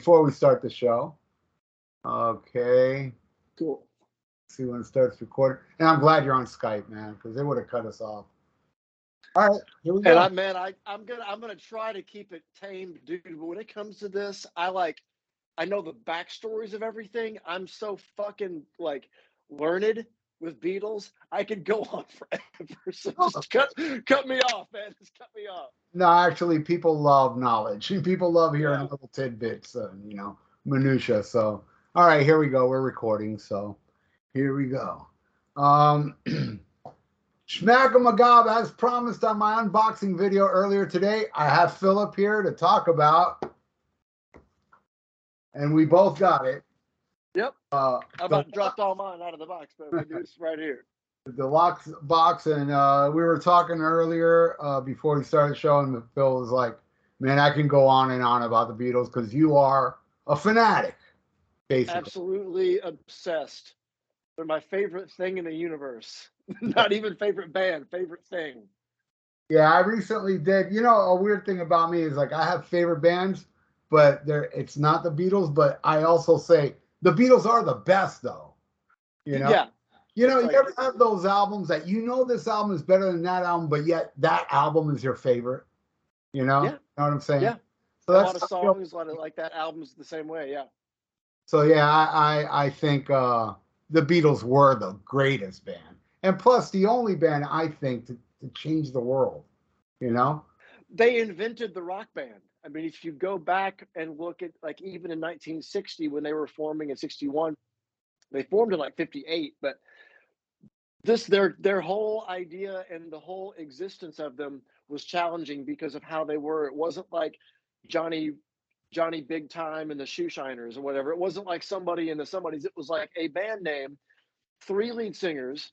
before we start the show. Okay. Cool. See when it starts recording. And I'm glad you're on Skype, man, because they would have cut us off. All right, here we go. And I'm gonna try to keep it tamed, dude. But when it comes to this, I know the backstories of everything. I'm so fucking like learned with Beatles. I could go on forever. So just cut me off, man. Just cut me off. No, actually, people love knowledge. People love hearing little tidbits, minutia. So, all right, here we go. We're recording, so here we go. Schmack-a-magab, as promised on my unboxing video earlier today, I have Philip here to talk about, and we both got it. Yep. I about dropped all mine out of the box, but we do this right here. The Deluxe box, and we were talking earlier before we started showing. Phil was like, "Man, I can go on and on about the Beatles because you are a fanatic, basically." Absolutely obsessed. They're my favorite thing in the universe. Not even favorite band, favorite thing. Yeah, I recently did. You know, a weird thing about me is like I have favorite bands, but it's not the Beatles. But I also say the Beatles are the best, though. You know. Yeah. You know, you ever have those albums that you know this album is better than that album, but yet that album is your favorite? You know? Yeah. You know what I'm saying? Yeah. So a lot of songs, a lot of like that album's the same way, yeah. So yeah, I think the Beatles were the greatest band. And plus the only band I think to change the world, you know? They invented the rock band. I mean, if you go back and look at like even in 1960 when they were forming in 61, they formed in like 58, but their whole idea and the whole existence of them was challenging because of how they were. It wasn't like Johnny Big Time and the Shoe Shiners or whatever. It wasn't like Somebody and the Somebodies. It was like a band name, 3 lead singers,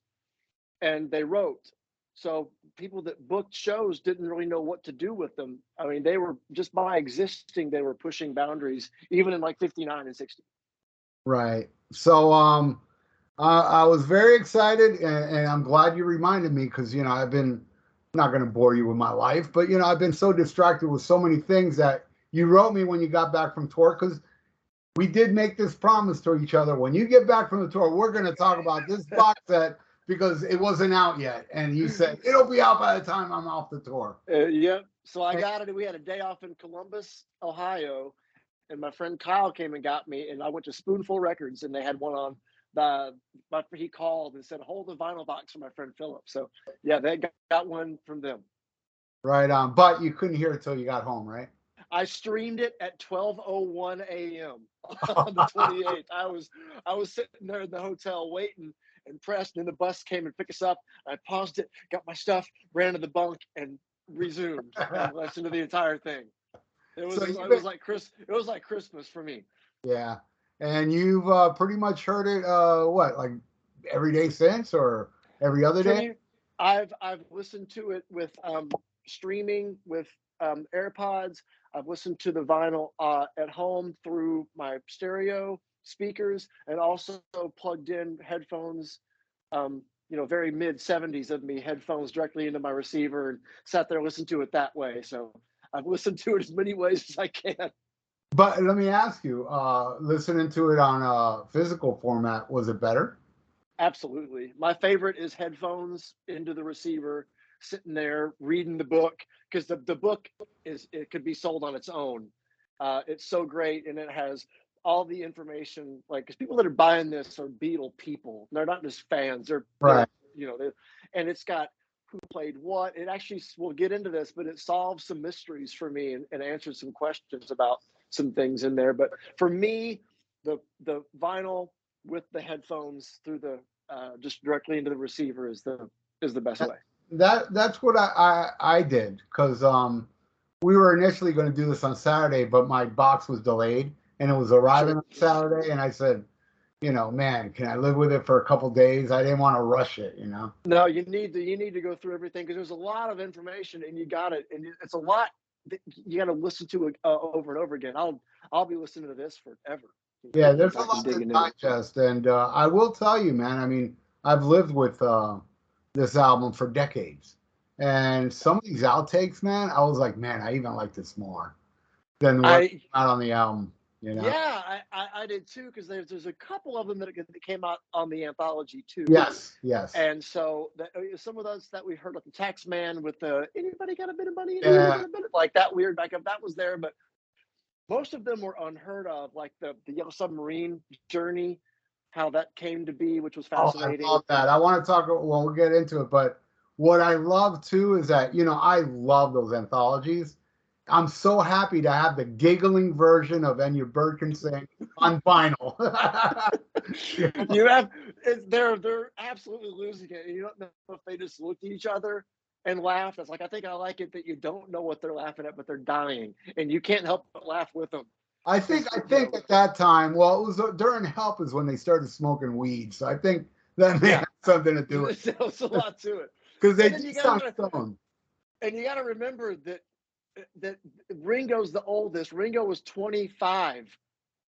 and they wrote. So people that booked shows didn't really know what to do with them. I mean, they were just by existing, they were pushing boundaries, even in like 59 and 60. Right. So I was very excited, and I'm glad you reminded me because, you know, I'm not going to bore you with my life, but, you know, I've been so distracted with so many things that you wrote me when you got back from tour, because we did make this promise to each other. When you get back from the tour, we're going to talk about this box set because it wasn't out yet. And you said, it'll be out by the time I'm off the tour. Yeah. So I got it. We had a day off in Columbus, Ohio, and my friend Kyle came and got me, and I went to Spoonful Records, and they had one on. He called and said, hold the vinyl box for my friend Philip. So yeah, they got one from them. Right on. But you couldn't hear it till you got home, right? I streamed it at 12:01 a.m. on the 28th. I was sitting there in the hotel waiting, and Preston and the bus came and picked us up. I paused it, got my stuff, ran to the bunk, and resumed and listened to the entire thing. It was like Christmas for me. Yeah. And you've pretty much heard it, like every day since, or every other day? I've listened to it with streaming with AirPods. I've listened to the vinyl at home through my stereo speakers, and also plugged in headphones. Very mid 70s of me, headphones directly into my receiver, and sat there and listened to it that way. So I've listened to it as many ways as I can. But let me ask you, listening to it on a physical format, was it better? Absolutely. My favorite is headphones into the receiver, sitting there reading the book, because the book it could be sold on its own. It's so great, and it has all the information. Like, because people that are buying this are Beatle people. They're not just fans. They're right. And it's got who played what. It actually, we'll get into this, but it solves some mysteries for me and answers some questions about some things in there. But for me, the vinyl with the headphones through the just directly into the receiver is the best way. That's what I did, because we were initially going to do this on Saturday, but my box was delayed and it was arriving on Saturday, and I said, man, can I live with it for a couple days? I didn't want to rush it, No, you need to go through everything, because there's a lot of information, and you got it, and it's a lot that you got to listen to over and over again. I'll be listening to this forever. Yeah, there's a lot to digest, and I will tell you, man. I mean, I've lived with this album for decades, and some of these outtakes, man, I was like, man, I even like this more than what's not on the album. You know? Yeah, I did too, because there's a couple of them that came out on the anthology too. Yes, yes. And so some of those that we heard, like the Tax Man with the anybody got a bit of money, anybody Yeah. got a bit of, like that weird backup, that was there, but most of them were unheard of, like the Yellow Submarine journey, how that came to be, which was Oh, I fascinating. love that. I want to talk. Well, we'll get into it, but what I love too is that I love those anthologies. I'm so happy to have the giggling version of Enya Bird Can Sing on vinyl. Yeah. You have they're absolutely losing it. You don't know if they just looked at each other and laughed. It's like, I think I like it that you don't know what they're laughing at, but they're dying, and you can't help but laugh with them. I think at that time, well, it was during Help is when they started smoking weed, so I think that may Yeah, have something to do with there was a lot to it. because they And then do sound stoned. you got to remember that Ringo's the oldest. Ringo was 25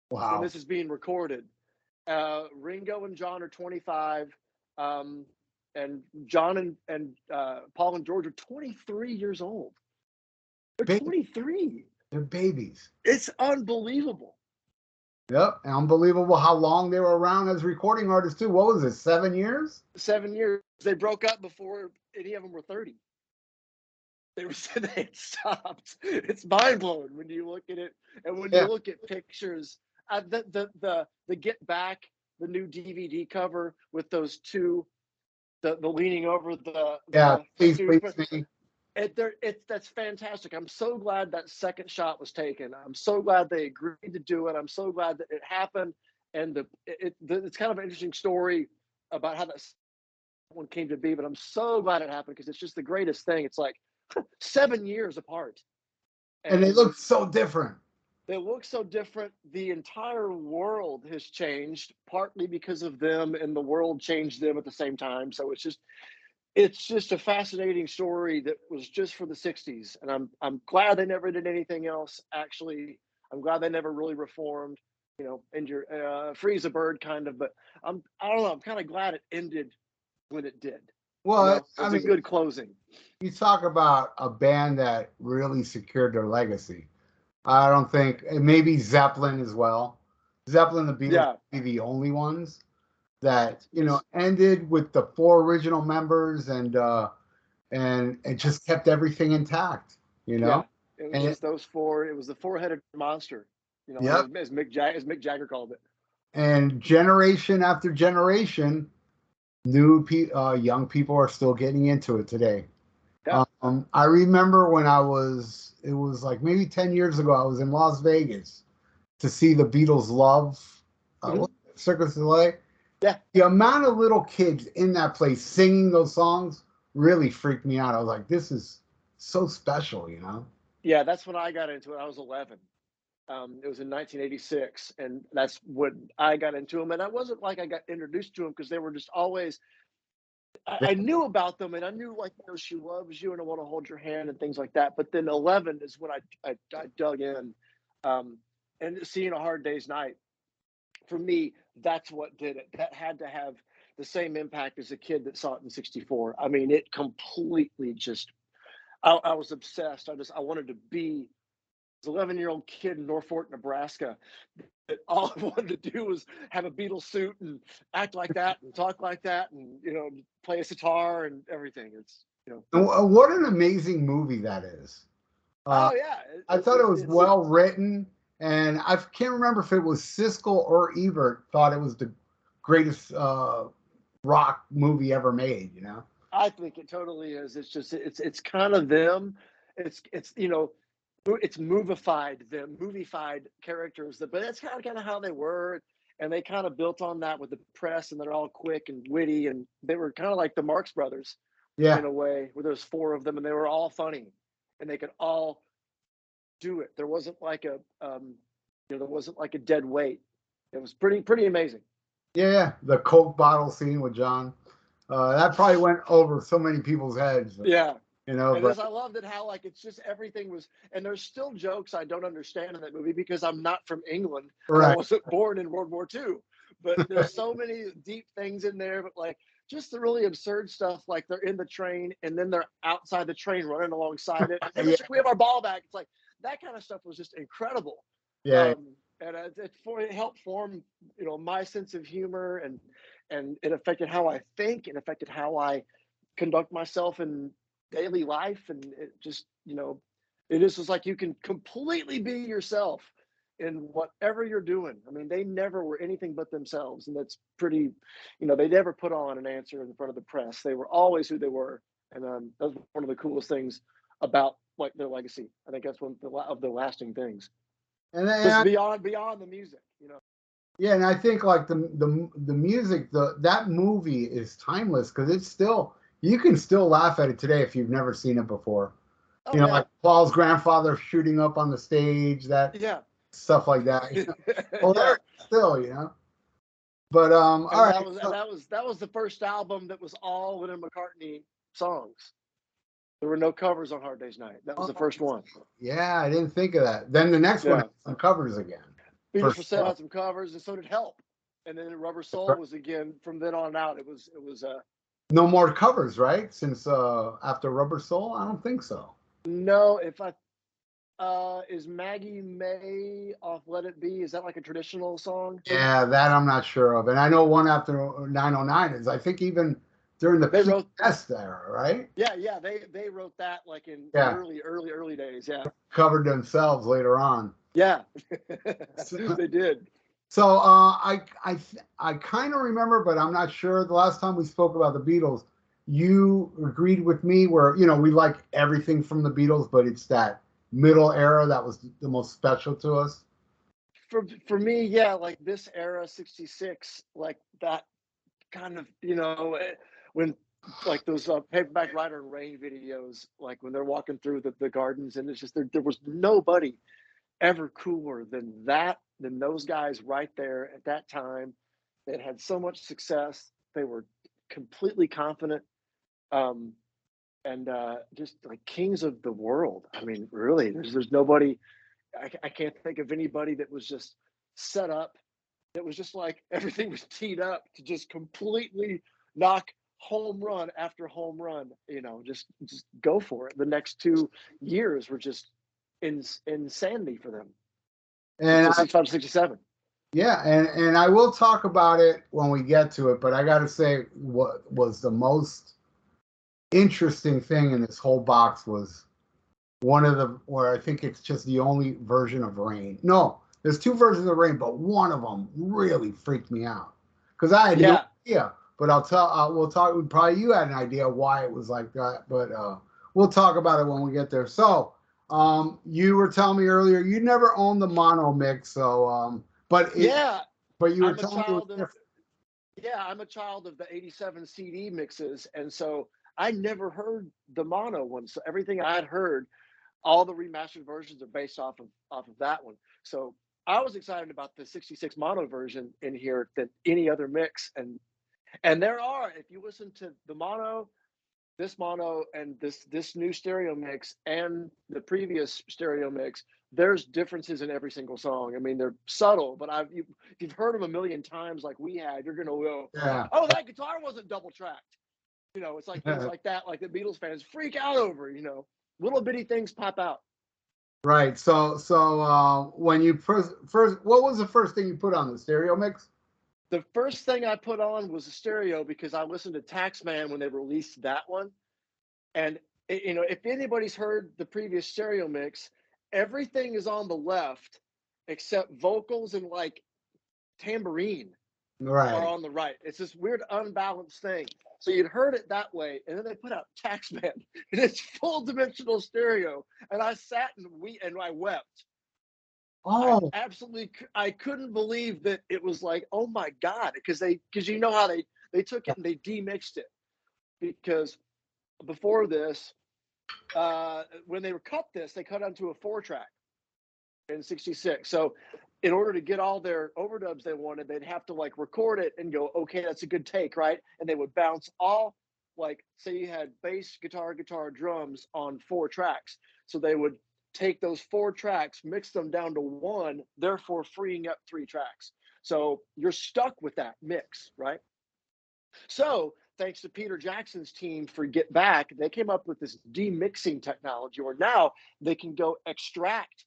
when Wow, this is being recorded. Ringo and John are 25, and John and Paul and George are 23 years old. They're Ba- 23. they're babies. It's unbelievable. Yep, unbelievable how long they were around as recording artists too. What was it, 7 years? 7 years. They broke up before any of them were 30. They were they had stopped. It's mind blowing when you look at it, and when you Yeah, look at pictures. The Get Back, the new DVD cover with those two, the leaning over yeah. the Please, please, stupid. me. That's fantastic. I'm so glad that second shot was taken. I'm so glad they agreed to do it. I'm so glad that it happened. And it's kind of an interesting story about how that one came to be. But I'm so glad it happened, because it's just the greatest thing. It's like 7 years apart, And they and look so different. they look so different. The entire world has changed, partly because of them, and the world changed them at the same time. So it's just a fascinating story that was just for the 60s, and I'm glad they never did anything else. Actually, I'm glad they never really reformed, and your freeze a bird kind of. But I don't know, I'm kind of glad it ended when it did. Well, It I was a mean, good closing. you talk about a band that really secured their legacy. I don't think, and maybe Zeppelin as well. Zeppelin, and the Beatles, Yeah, be the only ones that it's ended with the four original members, and it just kept everything intact. You yeah, know, it was and just those four. It was the four-headed monster, yep, as Mick Jagger called it. and generation after generation, young people are still getting into it today. Yeah. I remember when it was like maybe 10 years ago, I was in Las Vegas to see the Beatles Love, Mhm. Circus Soleil. Yeah. The amount of little kids in that place singing those songs really freaked me out. I was like, this is so special, you know? Yeah, that's when I got into it. I was 11. It was in 1986, and that's when I got into them. And I wasn't like I got introduced to them, because they were just always. I knew about them, and I knew, like, She Loves You and I Want to Hold Your Hand and things like that. But then 11 is when I dug in, um, and seeing A Hard Day's Night, for me, that's what did it. That had to have the same impact as a kid that saw it in '64. I mean, it completely just. I was obsessed. I wanted to be this 11-year-old kid in Norfolk, Nebraska, that all I wanted to do was have a Beatles suit and act like that and talk like that, and play a sitar and everything. It's. What an amazing movie that is. Uh, Oh yeah, I thought it was it's well written, and I can't remember if it was Siskel or Ebert thought it was the greatest rock movie ever made, you know? I think it totally is. It's just it's kind of them. It's movified them, movified characters. But that's kind of how they were, and they kind of built on that with the press, and they're all quick and witty, and they were kind of like the Marx Brothers Yeah. in a way, where there's four of them, and they were all funny, and they could all do it. There wasn't like a dead weight. It was pretty amazing. Yeah, the Coke bottle scene with John. That probably went over so many people's heads, Yeah. And but as I loved it, how, like, it's just everything was, and there's still jokes I don't understand in that movie, because I'm not from England and I right. wasn't born in World War II. But there's so many deep things in there, but, like, just the really absurd stuff, like they're in the train and then they're outside the train running alongside it. And Yeah, we have our ball back. It's like that kind of stuff was just incredible. yeah. Um, and it helped form, you know, my sense of humor, and it affected how I think, it affected how I conduct myself in daily life, and it just, you know, it just was like you can completely be yourself in whatever you're doing. I mean, they never were anything but themselves, and that's pretty, you know, they never put on an answer in front of the press. They were always who they were, and that was one of the coolest things about like their legacy. I think that's one of the lasting things, And, just I, beyond the music, you know. yeah, and I think like the music, that movie is timeless because it's still, you can still laugh at it today if you've never seen it before. Oh You know, yeah, like Paul's grandfather shooting up on the stage, that yeah, stuff like that. yeah. Hilarious still, you know. But all And right. So, that was the first album that was all Lennon McCartney songs. There were no covers on Hard Day's Night. That was the oh, first one. yeah, I didn't think of that. Then the next one Yeah. has some covers again, for Beatles for Sale sure. had some covers, and so did Help. And then Rubber That's Soul right. was again from then on out. It was No more covers, right? Since after Rubber Soul, I don't think so. no. If I is Maggie May off Let It Be? Is that like a traditional song? Yeah, that I'm not sure of. And I know one after 909 is, I think, even during the They wrote PBS era, right? yeah, they wrote that like in Yeah, early days. Yeah. covered themselves later on. Yeah. So, They did. I kind of remember, but I'm not sure. The last time we spoke about the Beatles, you agreed with me where, you know, we like everything from the Beatles, but it's that middle era that was the most special to us. For me, yeah, like this era, 66, like that kind of, you know, when like those Paperback Writer and Rain videos, like when they're walking through the gardens, and it's just there was nobody ever cooler than that, than those guys right there at that time. They had so much success. They were completely confident, um, and just like kings of the world. I mean, really, there's nobody. I can't think of anybody that was just set up. That was just like everything was teed up to just completely knock home run after home run. You know, just go for it. The next 2 years were just insanity for them. And So I, 65 to 67. yeah, and I will talk about it when we get to it, but I got to say what was the most interesting thing in this whole box was one of the, where I think it's just the only version of Rain. No, there's two versions of Rain, but one of them really freaked me out because I had no Yeah. idea. But we'll talk. Probably you had an idea why it was like that, but we'll talk about it when we get there. So, you were telling me earlier you never owned the mono mix, so Yeah. but you were I'm a telling me it was child of, different. yeah, I'm a child of the 87 CD mixes. And so I never heard the mono one. So everything I had heard, all the remastered versions are based off of that one. So I was excited about the 66 mono version in here than any other mix. And there are, if you listen to the mono and this new stereo mix and the previous stereo mix, there's differences in every single song. I mean, they're subtle, but if you've heard them a million times like we had, you're gonna go, Yeah. oh, that guitar wasn't double tracked. You know, it's like things like that, like the Beatles fans freak out over. You know, little bitty things pop out. Right. So when you first, what was the first thing you put on the stereo mix? The first thing I put on was a stereo because I listened to Taxman when they released that one. And you know, if anybody's heard the previous stereo mix, everything is on the left except vocals and like tambourine are Right. on the right. It's this weird unbalanced thing. So you'd heard it that way, and then they put out Taxman, and it's full dimensional stereo. And I sat and I wept. Oh, I couldn't believe that it was like, oh my god, because you know how they took it and they demixed it because before this, when they cut this, they cut onto a 4-track in 66. So in order to get all their overdubs they wanted, they'd have to like record it and go, okay, that's a good take, right? And they would bounce all, like, say you had bass, guitar, drums on 4 tracks. So they would take those 4 tracks, mix them down to 1, therefore freeing up 3 tracks. So you're stuck with that mix, right? So thanks to Peter Jackson's team for Get Back, they came up with this demixing technology where now they can go extract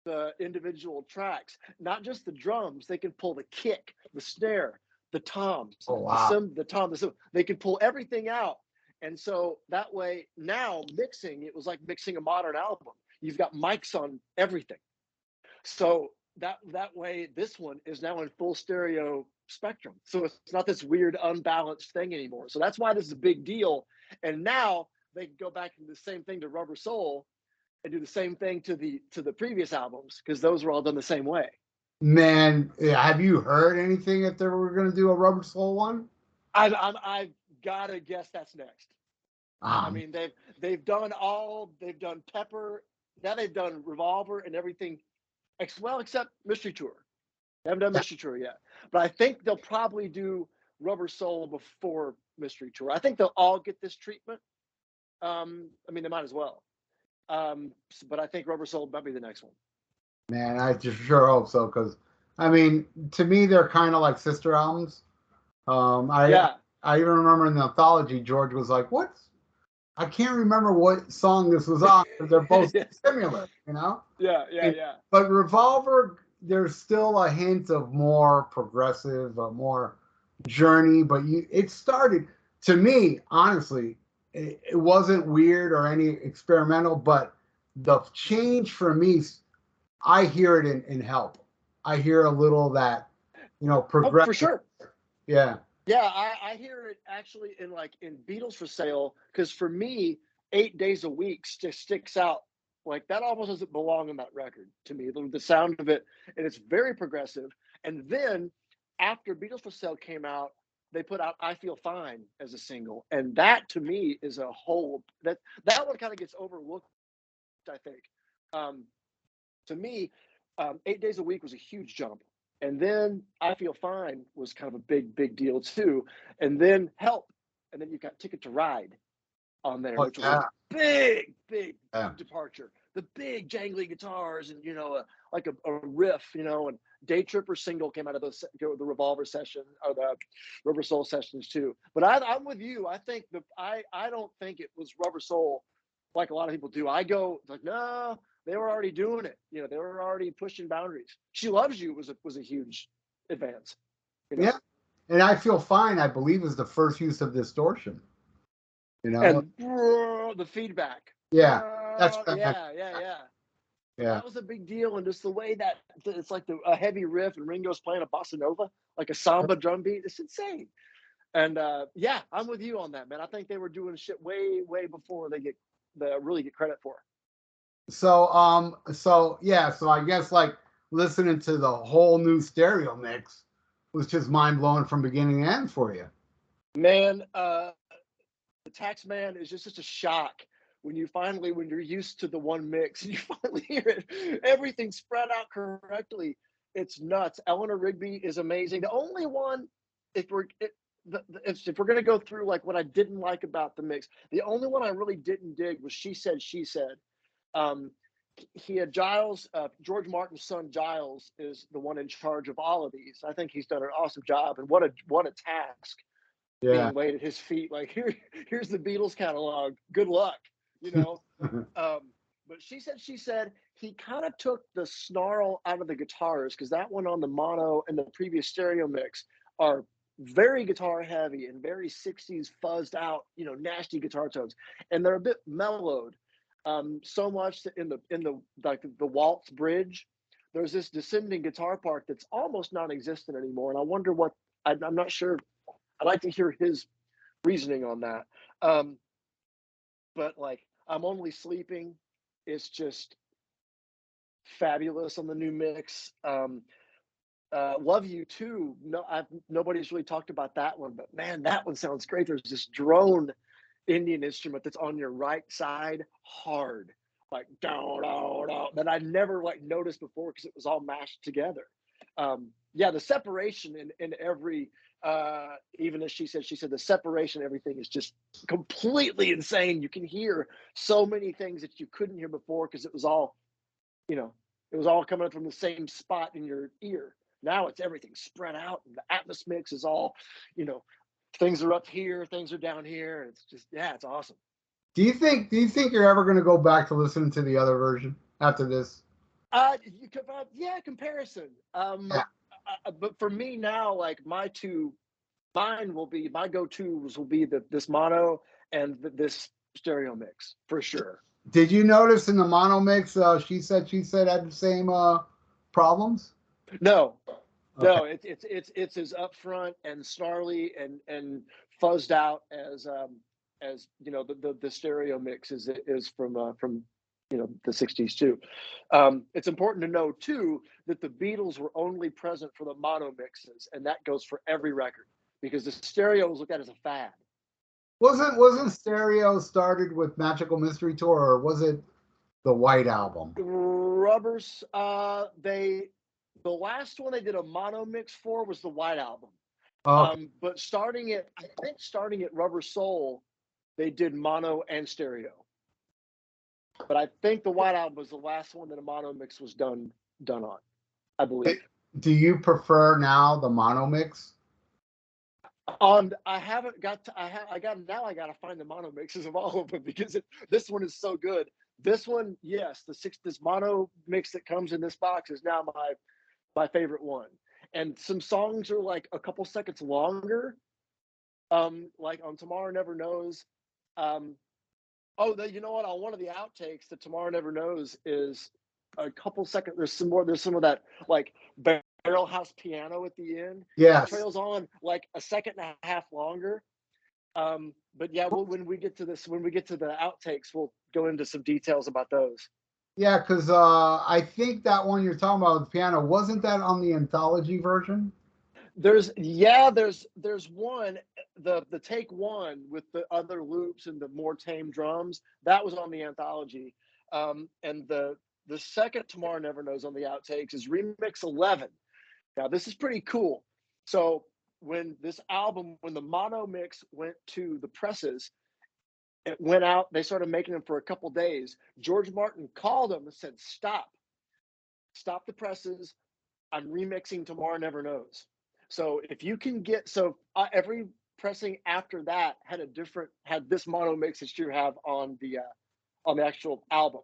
the individual tracks, not just the drums. They can pull the kick, the snare, the toms, Oh wow. the cymbal. They can pull everything out. And so that way, now mixing, it was like mixing a modern album. You've got mics on everything. So that way, this one is now in full stereo spectrum. So it's not this weird unbalanced thing anymore. So that's why this is a big deal. And now they can go back and do the same thing to Rubber Soul and do the same thing to the previous albums, because those were all done the same way. Man, have you heard anything if they were going to do a Rubber Soul one? I gotta guess that's next. I Um, mean, they've done Pepper, now they've done Revolver and everything, except Mystery Tour. They haven't done Mystery Tour yet, but I think they'll probably do Rubber Soul before Mystery Tour. I think they'll all get this treatment. I mean, they might as well. But I think Rubber Soul might be the next one. Man, I just sure hope so, because I mean, to me, they're kind of like sister albums. Yeah. I even remember in the anthology, George was like, "What? I can't remember what song this was on because they're both similar, you know." Yeah. But Revolver, there's still a hint of more progressive, more Journey. But it started, to me, honestly, it wasn't weird or any experimental. But the change for me, I hear it in Help. I hear a little of that, progressive. Oh, for sure. Yeah. Yeah, I hear it actually in Beatles for Sale, because for me, 8 days a week sticks out. Like, that almost doesn't belong in that record to me. The sound of it, and it's very progressive. And then after Beatles for Sale came out, they put out I Feel Fine as a single, and that to me is a whole that one kind of gets overlooked, I think. To me, 8 days a week was a huge jump. And then I Feel Fine was kind of a big deal too. And then Help. And then you got Ticket to Ride on there, which was a big departure. The big jangly guitars and, like a riff, and Day Tripper single came out of the Revolver session, or the Rubber Soul sessions too. But I'm with you. I think I don't think it was Rubber Soul like a lot of people do. I go like, no, they were already doing it. They were already pushing boundaries. She Loves You was a huge advance. Yeah. And I Feel Fine, I believe, is the first use of distortion. And the feedback. Yeah. Yeah. That was a big deal. And just the way that it's like a heavy riff and Ringo's playing a bossa nova, like a samba drum beat. It's insane. And yeah, I'm with you on that, man. I think they were doing shit way before they really get credit for. So I guess like listening to the whole new stereo mix was just mind blowing from beginning to end for you. Man, the Taxman is just such a shock when you're used to the one mix and you finally hear it, everything spread out correctly. It's nuts. Eleanor Rigby is amazing. The only one, if we're going to go through like what I didn't like about the mix, the only one I really didn't dig was She Said, She Said. He had Giles, George Martin's son Giles is the one in charge of all of these. I think he's done an awesome job, and what a task being laid at his feet. Like, here's the Beatles catalog. Good luck, But She Said, he kind of took the snarl out of the guitars, because that one on the mono and the previous stereo mix are very guitar heavy and very 60s fuzzed out, nasty guitar tones, and they're a bit mellowed. So much that in the waltz bridge, there's this descending guitar part that's almost non-existent anymore. And I wonder I'm not sure. I'd like to hear his reasoning on that. But like, I'm Only Sleeping, it's just fabulous on the new mix. Love You Too. Nobody's really talked about that one, but man, that one sounds great. There's this drone Indian instrument that's on your right side, hard, like down, that I never like noticed before because it was all mashed together. The separation in every, even as she said the separation, everything is just completely insane. You can hear so many things that you couldn't hear before because it was all coming from the same spot in your ear. Now it's everything spread out, and the Atmos mix is all, things are up here, things are down here. It's just, it's awesome. Do you think you're ever going to go back to listening to the other version after this? Yeah, comparison. Yeah. But for me now, like mine will be my go-tos will be this mono and this stereo mix for sure. Did you notice in the mono mix, she said had the same problems? No, Okay. no, it's as upfront and snarly and fuzzed out as you know the stereo mix is from the 60s too. It's important to know too that the Beatles were only present for the mono mixes, and that goes for every record because the stereo was looked at as a fad. Wasn't stereo started with Magical Mystery Tour, or was it the White Album? Rubbers, the last one they did a mono mix for was the White Album. Okay. But I think starting at Rubber Soul, they did mono and stereo. But I think the White Album was the last one that a mono mix was done on, I believe. Do you prefer now the mono mix? I haven't got to. I got now. I got to find the mono mixes of all of them because this one is so good. This one, yes, this mono mix that comes in this box is now my favorite one. And some songs are like a couple seconds longer. Like on Tomorrow Never Knows. You know what? On one of the outtakes, that Tomorrow Never Knows is a couple seconds. There's some more. There's some of that like barrel house piano at the end. That Yes. trails on like a second and a half longer. But yeah, when we get to the outtakes, we'll go into some details about those. Yeah, because I think that one you're talking about with the piano, wasn't that on the anthology version? There's one, the take one with the other loops and the more tame drums that was on the anthology, and the second Tomorrow Never Knows on the outtakes is remix 11. Now this is pretty cool. So when the mono mix went to the presses, it went out. They started making them for a couple days. George Martin called them and said, stop the presses. I'm remixing Tomorrow Never Knows. So if you can get every pressing after that had this mono mix that you have on the actual album.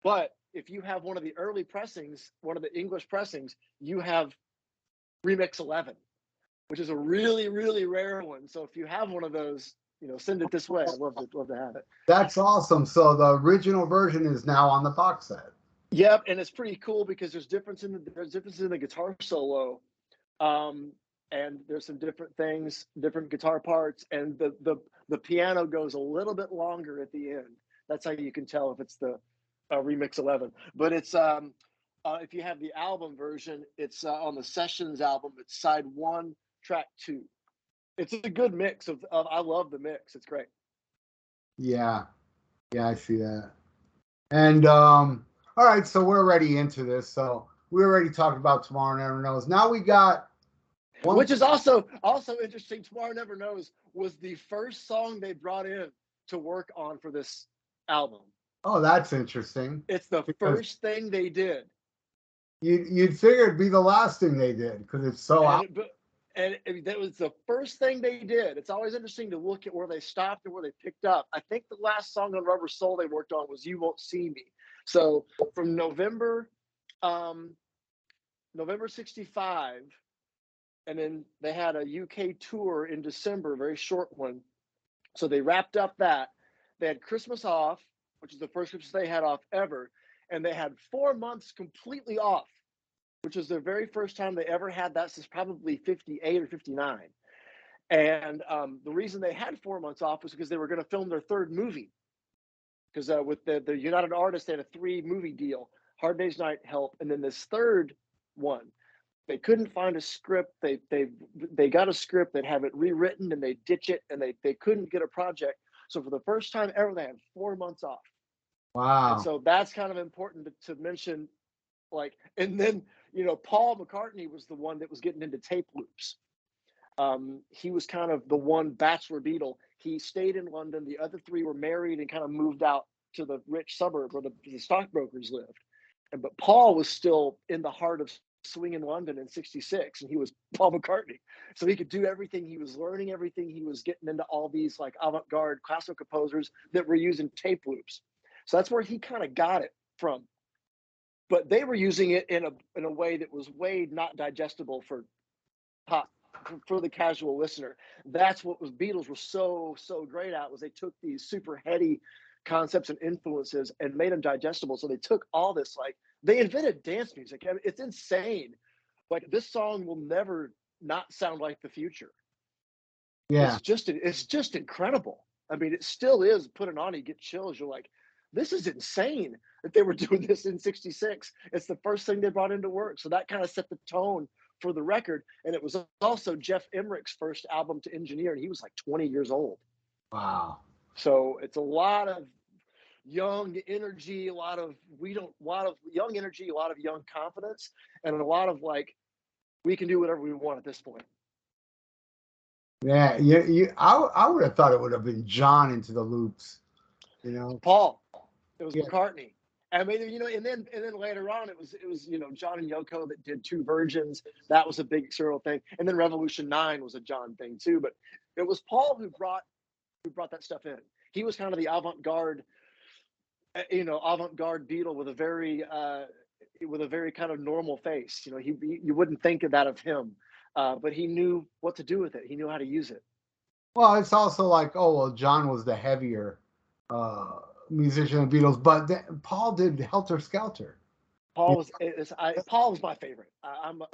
But if you have one of the early pressings, one of the English pressings, you have remix 11, which is a really really rare one. So if you have one of those, send it this way. I'd love to have it. That's awesome. So the original version is now on the box set. Yep, and it's pretty cool because there's difference in the guitar solo, and there's some different things, different guitar parts, and the piano goes a little bit longer at the end. That's how you can tell if it's the remix 11. But it's if you have the album version, it's on the Sessions album. It's side 1, track 2. It's a good mix of I love the mix. It's great. Yeah, yeah, I see that. And all right, so we're already into this. So we already talked about Tomorrow Never Knows. Now we got one. Which is also interesting. Tomorrow Never Knows was the first song they brought in to work on for this album. Oh, that's interesting. It's the first thing they did. You'd figure it'd be the last thing they did because it's so out. And that was the first thing they did. It's always interesting to look at where they stopped and where they picked up. I think the last song on Rubber Soul they worked on was You Won't See Me. So from November 65, and then they had a UK tour in December, a very short one. So they wrapped up that. They had Christmas off, which is the first Christmas they had off ever. And they had 4 months completely off, which was their very first time they ever had that since probably 58 or 59. And the reason they had 4 months off was because they were going to film their third movie. Because with the United Artists, they had a 3-movie deal: Hard Day's Night, Help, and then this third one. They couldn't find a script. They got a script. They'd have it rewritten, and they ditch it, and they couldn't get a project. So for the first time ever, they had 4 months off. Wow. And so that's kind of important to mention. And then Paul McCartney was the one that was getting into tape loops. He was kind of the one bachelor Beatle. He stayed in London. The other 3 were married and kind of moved out to the rich suburb where the stockbrokers lived. But Paul was still in the heart of swinging London in '66, and he was Paul McCartney. So he could do everything. He was learning everything. He was getting into all these like avant-garde classical composers that were using tape loops. So that's where he kind of got it from. but they were using it in a way that was way not digestible for pop for the casual listener. That's what was Beatles were so great at, was they took these super heady concepts and influences and made them digestible. So they took all this, like they invented dance music. I mean, it's insane. Like this song will never not sound like the future. Yeah. It's just incredible. I mean, it still is. Put it on, you get chills. You're like, this is insane that they were doing this in '66. It's the first thing they brought into work. So that kind of set the tone for the record. And it was also Jeff Emmerich's first album to engineer, and he was like 20 years old. Wow. So it's a lot of young energy, a lot of young energy, a lot of young confidence, and a lot of like, we can do whatever we want at this point. Yeah, I would have thought it would have been John into the loops, you know. Paul, it was Yeah. McCartney. I mean, and then later on it was John and Yoko that did two versions. That was a big serial thing. And then Revolution 9 was a John thing too, but it was Paul who brought that stuff in. He was kind of the avant-garde Beatle with a very kind of normal face. You wouldn't think of that of him. But he knew what to do with it. He knew how to use it. Well, it's also like, oh well, John was the heavier musician of the Beatles, but Paul did Helter Skelter. Paul was my favorite. I'm a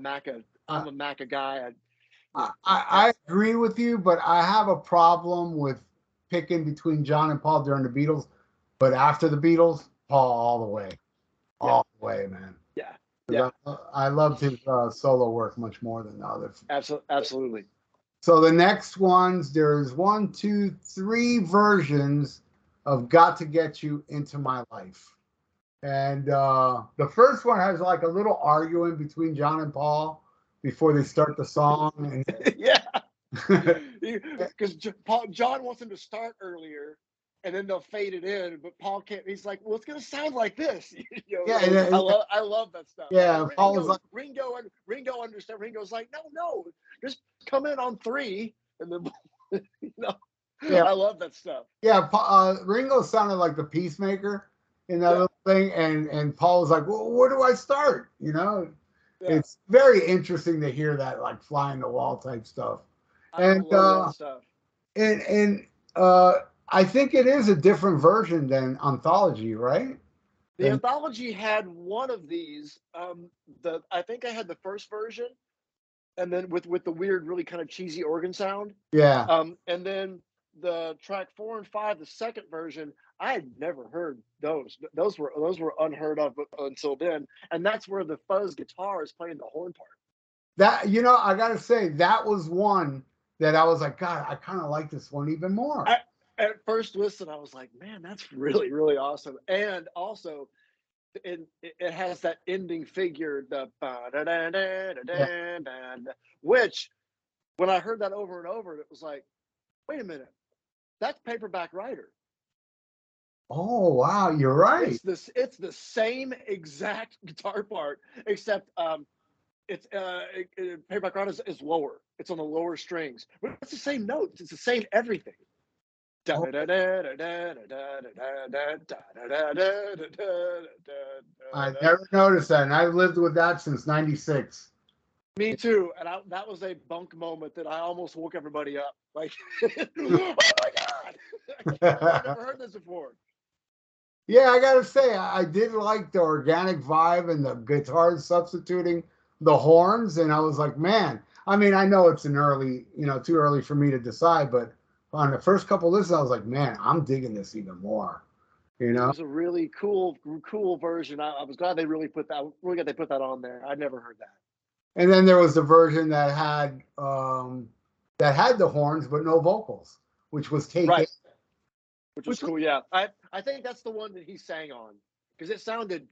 Macca guy. I agree with you, but I have a problem with picking between John and Paul during the Beatles. But after the Beatles, Paul all the way, all the way, man. Yeah. I loved his solo work much more than the others. Absolutely. So the next ones, there's 1, 2, 3 versions of "Got to Get You Into My Life," and the first one has like a little arguing between John and Paul before they start the song. And yeah, because John wants him to start earlier, and then they'll fade it in, but Paul can't. He's like, "Well, it's gonna sound like this." I love that stuff. Yeah, Paul was like, Ringo understand. Ringo's like, "No, just come in on 3, and then Yeah. I love that stuff. Yeah, Ringo sounded like the peacemaker in that little thing, and Paul was like, "Well, where do I start?" It's very interesting to hear that, like flying the wall type stuff. I love that stuff. And I think it is a different version than Anthology, right? The Anthology had one of these. I think I had the first version, and then with the weird, really kind of cheesy organ sound. Yeah. And then the track 4 and 5, the second version, I had never heard those. Those were unheard of until then, and that's where the fuzz guitar is playing the horn part. That I gotta say that was one that I was like, God, I kind of like this one even more. At first listen, I was like, man, that's really, really awesome. And also, it has that ending figure, the which, when I heard that over and over, it was like, wait a minute, that's Paperback Writer. Oh wow, you're right. It's the same exact guitar part, except it's Paperback Writer is lower. It's on the lower strings, but it's the same notes. It's the same everything. I never noticed that, and I've lived with that since '96. Me too, and that was a bunk moment that I almost woke everybody up. Like, oh my God, I've never heard this before. Yeah, I gotta say, I did like the organic vibe and the guitars substituting the horns, and I was like, man. I mean, I know it's too early for me to decide, but on the first couple listens, I was like, man, I'm digging this even more. It was a really cool version. I was glad they really put that on there. I'd never heard that. And then there was the version that had the horns but no vocals, which was Take right. It. Which was cool, yeah. I think that's the one that he sang on, because it sounded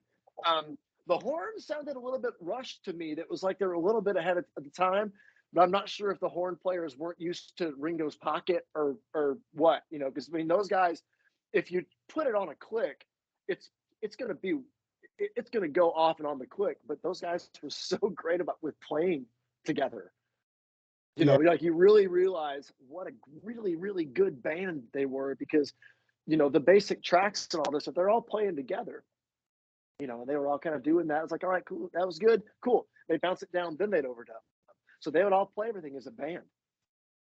the horns sounded a little bit rushed to me. That was like they were a little bit ahead at the time. But I'm not sure if the horn players weren't used to Ringo's pocket or what, because I mean, those guys, if you put it on a click, it's going to go off and on the click. But those guys were so great with playing together. Like you really realize what a really, really good band they were, because, the basic tracks and all this, if they're all playing together, you know, and they were all kind of doing that. It's like, all right, cool, that was good, cool. They bounce it down, then they'd overdub. So they would all play everything as a band,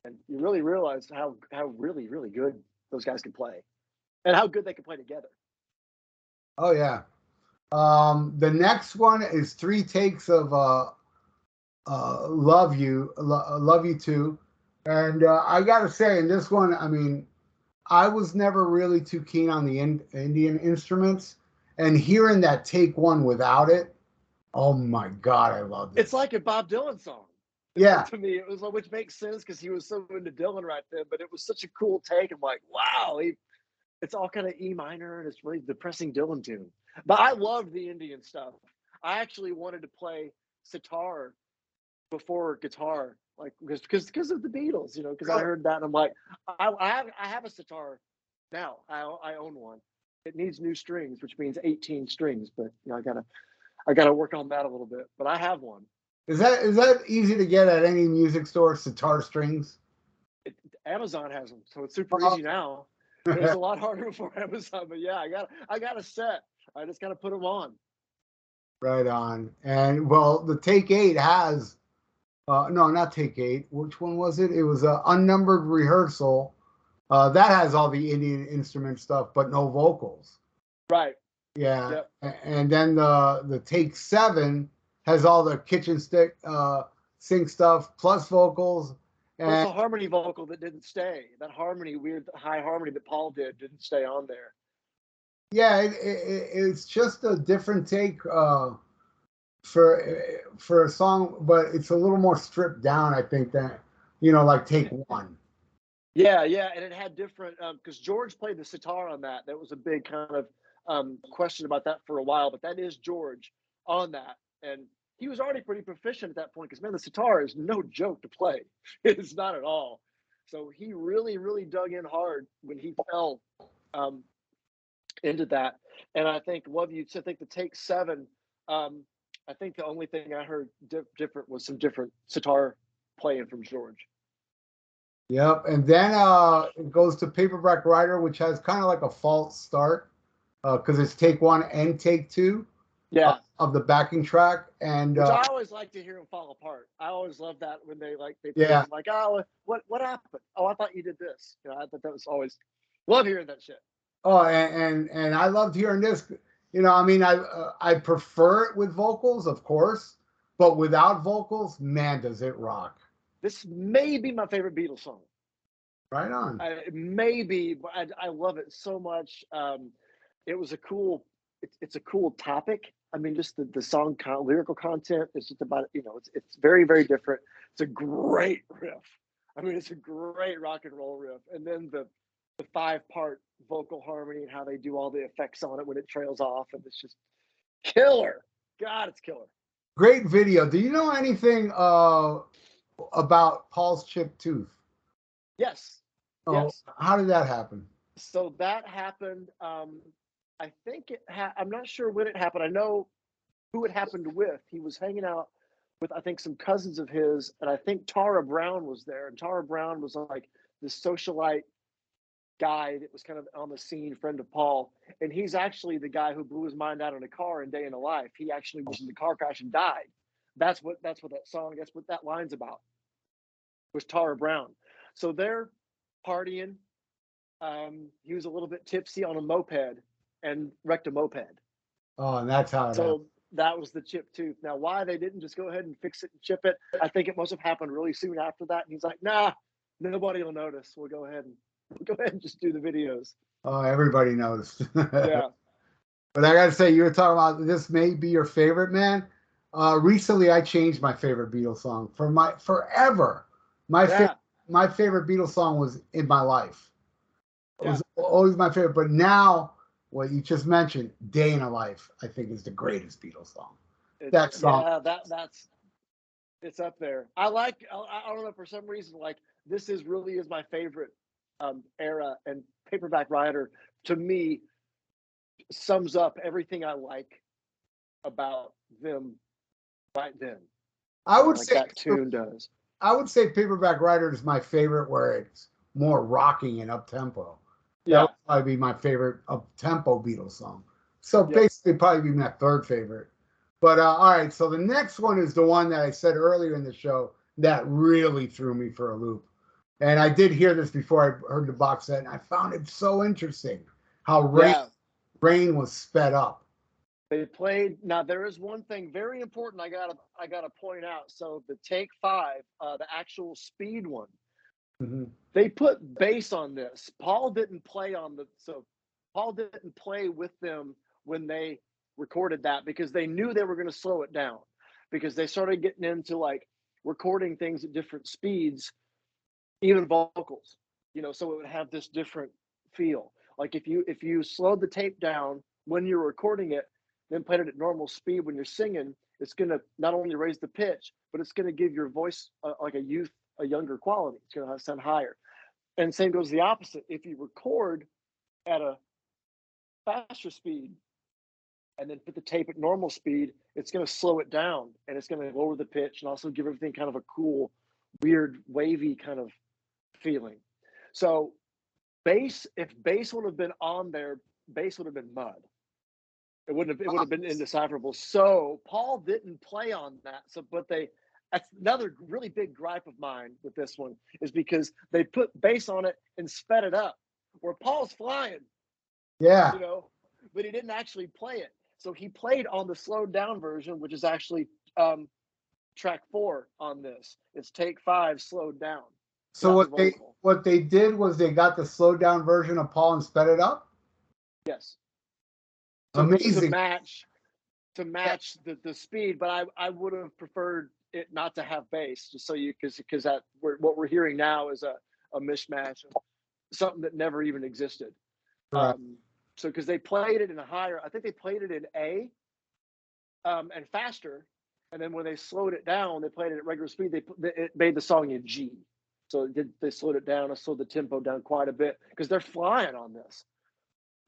and you really realize how really really good those guys can play, and how good they can play together. Oh yeah. The next one is 3 takes of Love You, Love You Too. And I got to say, in this one, I mean, I was never really too keen on the Indian instruments. And hearing that take 1 without it, oh my God, I love it. It's like a Bob Dylan song. Yeah. To me, it was like, which makes sense because he was so into Dylan right then, but it was such a cool take. I'm like, wow, it's all kind of E minor and it's really depressing Dylan tune. But I love the Indian stuff. I actually wanted to play sitar before guitar, like because of the Beatles, you know, because I heard that and I'm like, I have a sitar now. I own one. It needs new strings, which means 18 strings, but you know, I gotta work on that a little bit. But I have one. Is that easy to get at any music store? Sitar strings? Amazon has them, so it's super easy now. It was a lot harder before Amazon, but yeah, I got a set. I just gotta put them on. Right on. And well, the take 8 has no, not take 8. Which one was it? It was a unnumbered rehearsal. That has all the Indian instrument stuff, but no vocals. Right. Yeah. Yep. And then the take 7 has all the kitchen sink stuff plus vocals. Plus And a harmony vocal that didn't stay. That harmony, weird high harmony that Paul didn't stay on there. yeah, it's just a different take for a song, but it's a little more stripped down, I think, than like take 1. Yeah, and it had different because George played the sitar on that. That was a big kind of question about that for a while, but that is George on that, and he was already pretty proficient at that point because man, the sitar is no joke to play. It's not at all. So he really, really dug in hard when he fell into that. And I think Love You. I think the take 7. I think the only thing I heard different was some different sitar playing from George. Yep. And then it goes to Paperback Writer, which has kind of like a false start because it's take 1 and take 2 of the backing track. And which I always like to hear them fall apart. I always love that when they yeah, like, oh, what happened? Oh, I thought you did this. You know, I thought that was always love hearing that shit. oh, and I loved hearing this. I mean, I prefer it with vocals, of course, but without vocals, man, does it rock. This may be my favorite Beatles song. Right on. Maybe, but I love it so much. It was a cool. It's a cool topic. I mean, just the song lyrical content is just about it's very very different. It's a great riff. I mean, it's a great rock and roll riff, and then the 5-part vocal harmony and how they do all the effects on it when it trails off, and it's just killer. God, it's killer. Great video. Do you know anything about Paul's chipped tooth? Yes. Oh, yes. How did that happen? So that happened. I think I'm not sure when it happened. I know who it happened with. He was hanging out with, I think, some cousins of his, and I think Tara Brown was there. And Tara Brown was like this socialite guy that was kind of on the scene, friend of Paul. And he's actually the guy who blew his mind out in a car in Day in a Life. He actually was in the car crash and died. That's what that song, that's what that line's about, was Tara Brown. So they're partying. He was a little bit tipsy on a moped and wrecked a moped. Oh, and that's how it happened. That was the chipped tooth. Now, why they didn't just go ahead and fix it and chip it, I think it must have happened really soon after that. And he's like, nah, nobody will notice. We'll go ahead and just do the videos. Oh, everybody noticed. Yeah. But I got to say, you were talking about this may be your favorite, man. Recently, I changed my favorite Beatles song forever. My favorite Beatles song was In My Life. It was always my favorite. But now, what you just mentioned, Day in a Life, I think is the greatest Beatles song. That song. Yeah, it's up there. I don't know, for some reason, like this really is my favorite era, and Paperback Writer to me sums up everything I like about them right then. I would say that tune does. I would say Paperback Writer is my favorite, where it's more rocking and up tempo. Yeah, that would probably be my favorite up tempo Beatles song. So Yep. basically, probably be my third favorite. But all right, so the next one is the one that I said earlier in the show that really threw me for a loop. And I did hear this before I heard the box set, and I found it so interesting how Yeah. Rain was sped up. They played. Now there is one thing very important I gotta point out. So the Take Five, the actual speed one, Mm-hmm. they put bass on this. Paul didn't play on the so Paul didn't play with them when they recorded that because they knew they were going to slow it down because they started getting into like recording things at different speeds, even vocals, so it would have this different feel. Like if you slowed the tape down when you're recording it, then played it at normal speed when you're singing, it's going to not only raise the pitch, but it's going to give your voice like a younger quality. It's going to sound higher. And same goes the opposite. If you record at a faster speed and then put the tape at normal speed, it's going to slow it down and it's going to lower the pitch and also give everything kind of a cool, weird, wavy kind of feeling. So if bass would have been on there, bass would have been mud. It would have been indecipherable. So Paul didn't play on that. That's another really big gripe of mine with this one is because they put bass on it and sped it up where Paul's flying, Yeah. but he didn't actually play it. So he played on the slowed down version, which is actually track 4 on this. It's Take 5 slowed down. So what they did was they got the slowed down version of Paul and sped it up. Yes. Amazing. To match the speed, but I would have preferred it not to have bass, just so because what we're hearing now is a mishmash of something that never even existed. Right. So because they played it in a higher, I think they played it in A, and faster, and then when they slowed it down, they played it at regular speed. It made the song in G, so they slowed it down and slowed the tempo down quite a bit because they're flying on this.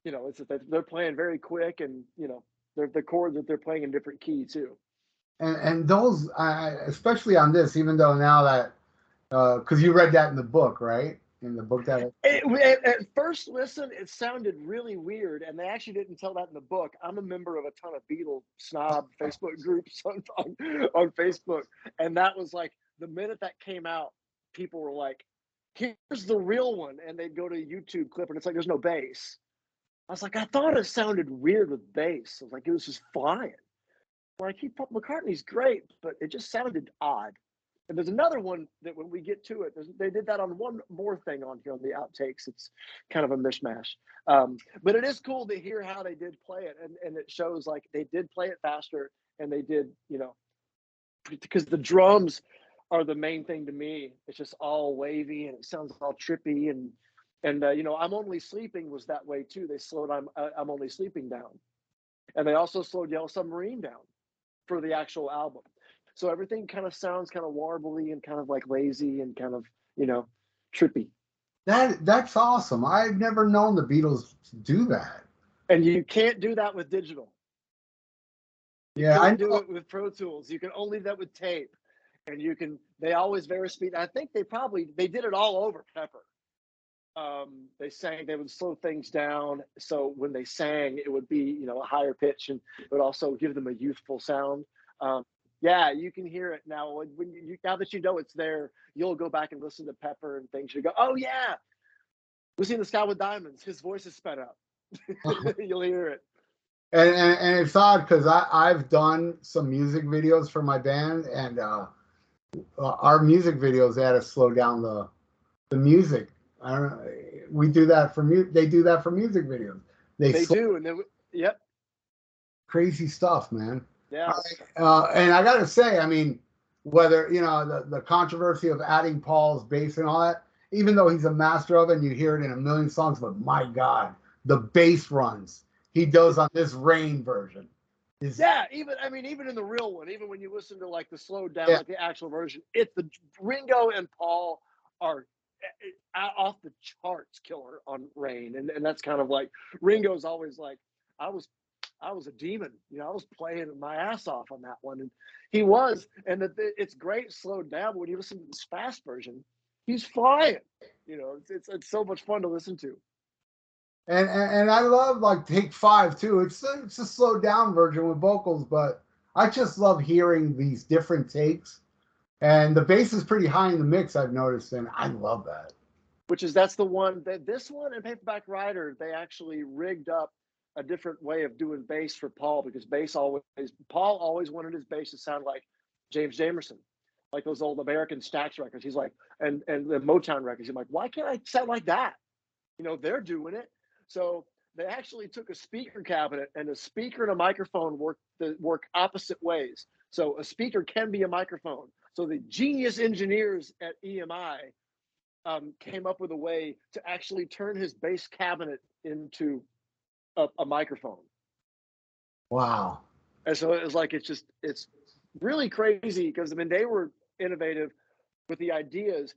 They're playing very quick, and the chords that they're playing in different key too. And those, especially on this, even though now that because you read that in the book, right? In the book that at first listen, it sounded really weird, and they actually didn't tell that in the book. I'm a member of a ton of Beatles snob Facebook groups on Facebook, and that was like the minute that came out, people were like, "Here's the real one," and they'd go to a YouTube clip, and it's like there's no bass. I was like, I thought it sounded weird with bass. I was like, it was just flying. Like McCartney's great, but it just sounded odd. And there's another one that when we get to it, they did that on one more thing on here on the outtakes. It's kind of a mishmash. But it is cool to hear how they did play it. And it shows like they did play it faster and they did, because the drums are the main thing to me. It's just all wavy and it sounds all trippy. And I'm Only Sleeping was that way too. They slowed I'm Only Sleeping down. And they also slowed Yellow Submarine down for the actual album. So everything kind of sounds kind of warbly and kind of like lazy and kind of, trippy. that's awesome. I've never known the Beatles to do that. And you can't do that with digital. You Yeah, I can't do know. it with Pro Tools. You can only do that with tape. And they always vary speed. I think they did it all over Pepper. They would slow things down. So when they sang, it would be, a higher pitch and it would also give them a youthful sound. Yeah, you can hear it now. Now that you know it's there, you'll go back and listen to Pepper and things. You go, oh yeah, Lucy in the Sky with Diamonds. His voice is sped up. You'll hear it. And it's odd because I've done some music videos for my band, and our music videos they had to slow down the music. I don't know. We do that for They do that for music videos. They do, and yep. Crazy stuff, man. Yeah. And I got to say, I mean, whether the controversy of adding Paul's bass and all that, even though he's a master of it, and you hear it in a million songs, but my God, the bass runs he does on this Rain version. Even in the real one, even when you listen to like the slowed down, like the actual version, it's the Ringo and Paul are off the charts killer on Rain, and that's kind of like Ringo's always like, I was a demon, I was playing my ass off on that one, and he was, and it's great slowed down. But when you listen to this fast version, he's flying. It's so much fun to listen to. And I love like Take Five too. It's a slowed down version with vocals, but I just love hearing these different takes. And the bass is pretty high in the mix, I've noticed, and I love that. Which is that's the one that this one and Paperback Writer, they actually rigged up a different way of doing bass for Paul, because Paul always wanted his bass to sound like James Jamerson, like those old American Stax records. He's like, and the Motown records. He's like, why can't I sound like that? They're doing it. So they actually took a speaker cabinet, and a speaker and a microphone work opposite ways. So a speaker can be a microphone. So the genius engineers at EMI came up with a way to actually turn his bass cabinet into a microphone. Wow. And so it was like, it's really crazy, because I mean, they were innovative with the ideas,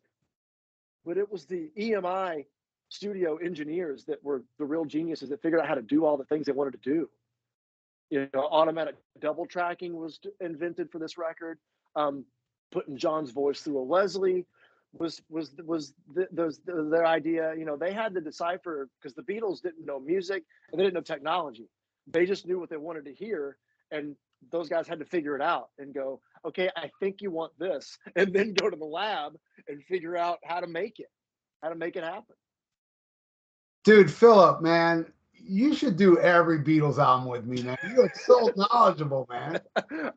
but it was the EMI studio engineers that were the real geniuses that figured out how to do all the things they wanted to do. Automatic double tracking was invented for this record. Putting John's voice through a Leslie was their idea. They had to decipher, because the Beatles didn't know music and they didn't know technology. They just knew what they wanted to hear, and those guys had to figure it out and go, okay, I think you want this, and then go to the lab and figure out how to make it happen. Dude, Philip, man, you should do every Beatles album with me, man. You're so knowledgeable, man.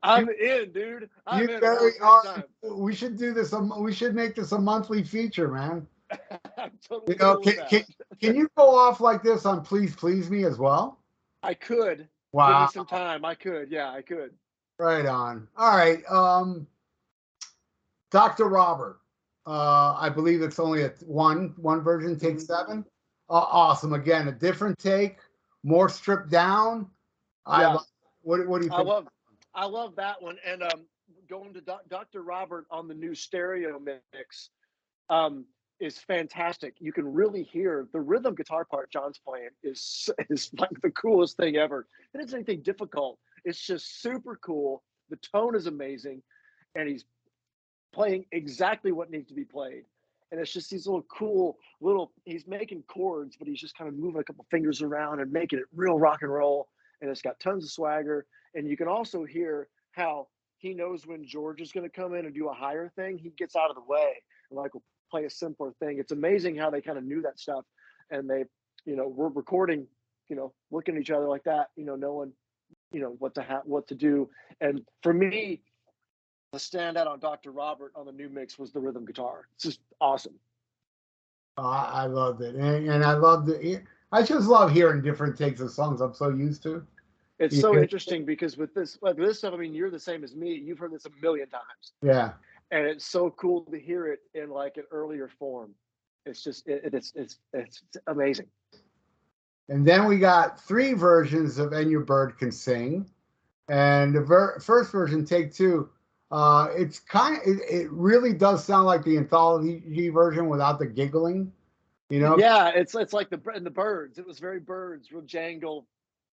I'm in, dude. I'm You in. I'm very having a great are. time. We should do this. We should make this a monthly feature, man. I'm totally Can, cool with that. can you go off like this on Please Please Me as well? I could. Give me Wow. some time. I could. Yeah, I could. Right on. All right. Dr. Robert. I believe it's only a one version, take Mhm. seven. Awesome. Again, a different take, more stripped down. I Yeah, love. What do you I think? love I love that one. And going to Dr. Robert on the new stereo mix um, is fantastic. You can really hear the rhythm guitar part John's playing is like the coolest thing ever. It isn't anything difficult. It's just super cool. The tone is amazing, and he's playing exactly what needs to be played. And it's just these little cool little, he's making chords, but he's just kind of moving a couple fingers around and making it real rock and roll. And it's got tons of swagger. And you can also hear how he knows when George is going to come in and do a higher thing. He gets out of the way and like will play a simpler thing. It's amazing how they kind of knew that stuff. And they, we're recording, looking at each other like that, knowing, what to do. And for me, the standout on Dr. Robert on the new mix was the rhythm guitar. It's just awesome. I loved it, and I loved it. I just love hearing different takes of songs I'm so used to. It's You so know? interesting because with this stuff, I mean, you're the same as me. You've heard this a million times, Yeah. and it's so cool to hear it in like an earlier form. It's just it's amazing. And then we got three versions of "And Your Bird Can Sing," and the first version, take two. It's it really does sound like the anthology version without the giggling. You know? Yeah, it's like the birds. It was very birds, real jangle,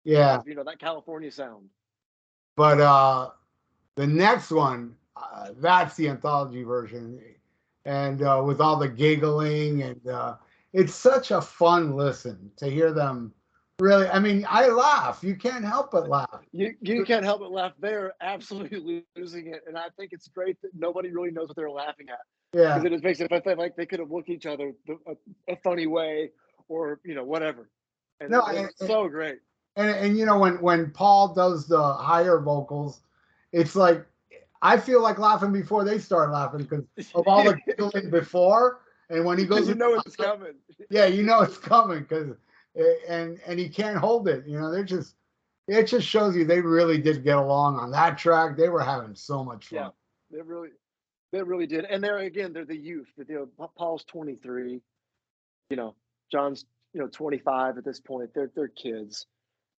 kind Yeah. of that California sound. But the next one, that's the anthology version, and with all the giggling, and it's such a fun listen to hear them. Really, I mean, I laugh. You can't help but laugh. You can't help but laugh. They're absolutely losing it, and I think it's great that nobody really knows what they're laughing at, because Yeah. it just makes it feel like they could have looked each other a funny way, or whatever, and No, it's so great. and when Paul does the higher vocals, it's like I feel like laughing before they start laughing because of all the giggling before, and when he goes, You know it's coming. yeah, you know it's coming because and he can't hold it. They're just it just shows you they really did get along on that track. They were having so much Yeah, fun. they really they really did, and they're the youth. Paul's 23. John's 25 at this point. They're kids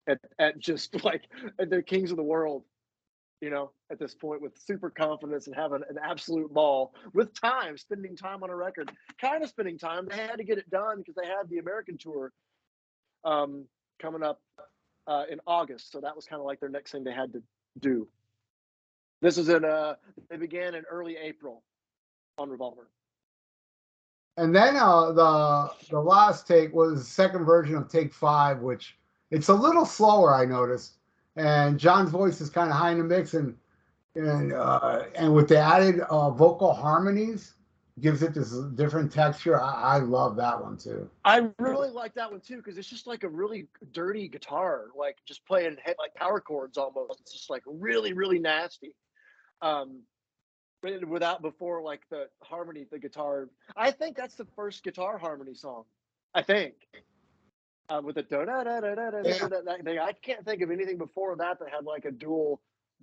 at just like they're kings of the world, at this point, with super confidence and having an absolute ball with time, spending time on a record, kind of spending time. They had to get it done because they had the American tour coming up in August. So that was kind of like their next thing they had to do. This is they began in early April on Revolver. And then the last take was the second version of take 5, which it's a little slower, I noticed. And John's voice is kind of high in the mix, and with the added vocal harmonies, gives it this different texture. I love that one too. I really like that one too because it's just like a really dirty guitar, like just playing like power chords almost. It's just like really, really nasty. Um, but without before like the harmony, the guitar. I think that's the first guitar harmony song. I think with the da da da da da Yeah. da thing. I can't think of anything before that that had like a dual,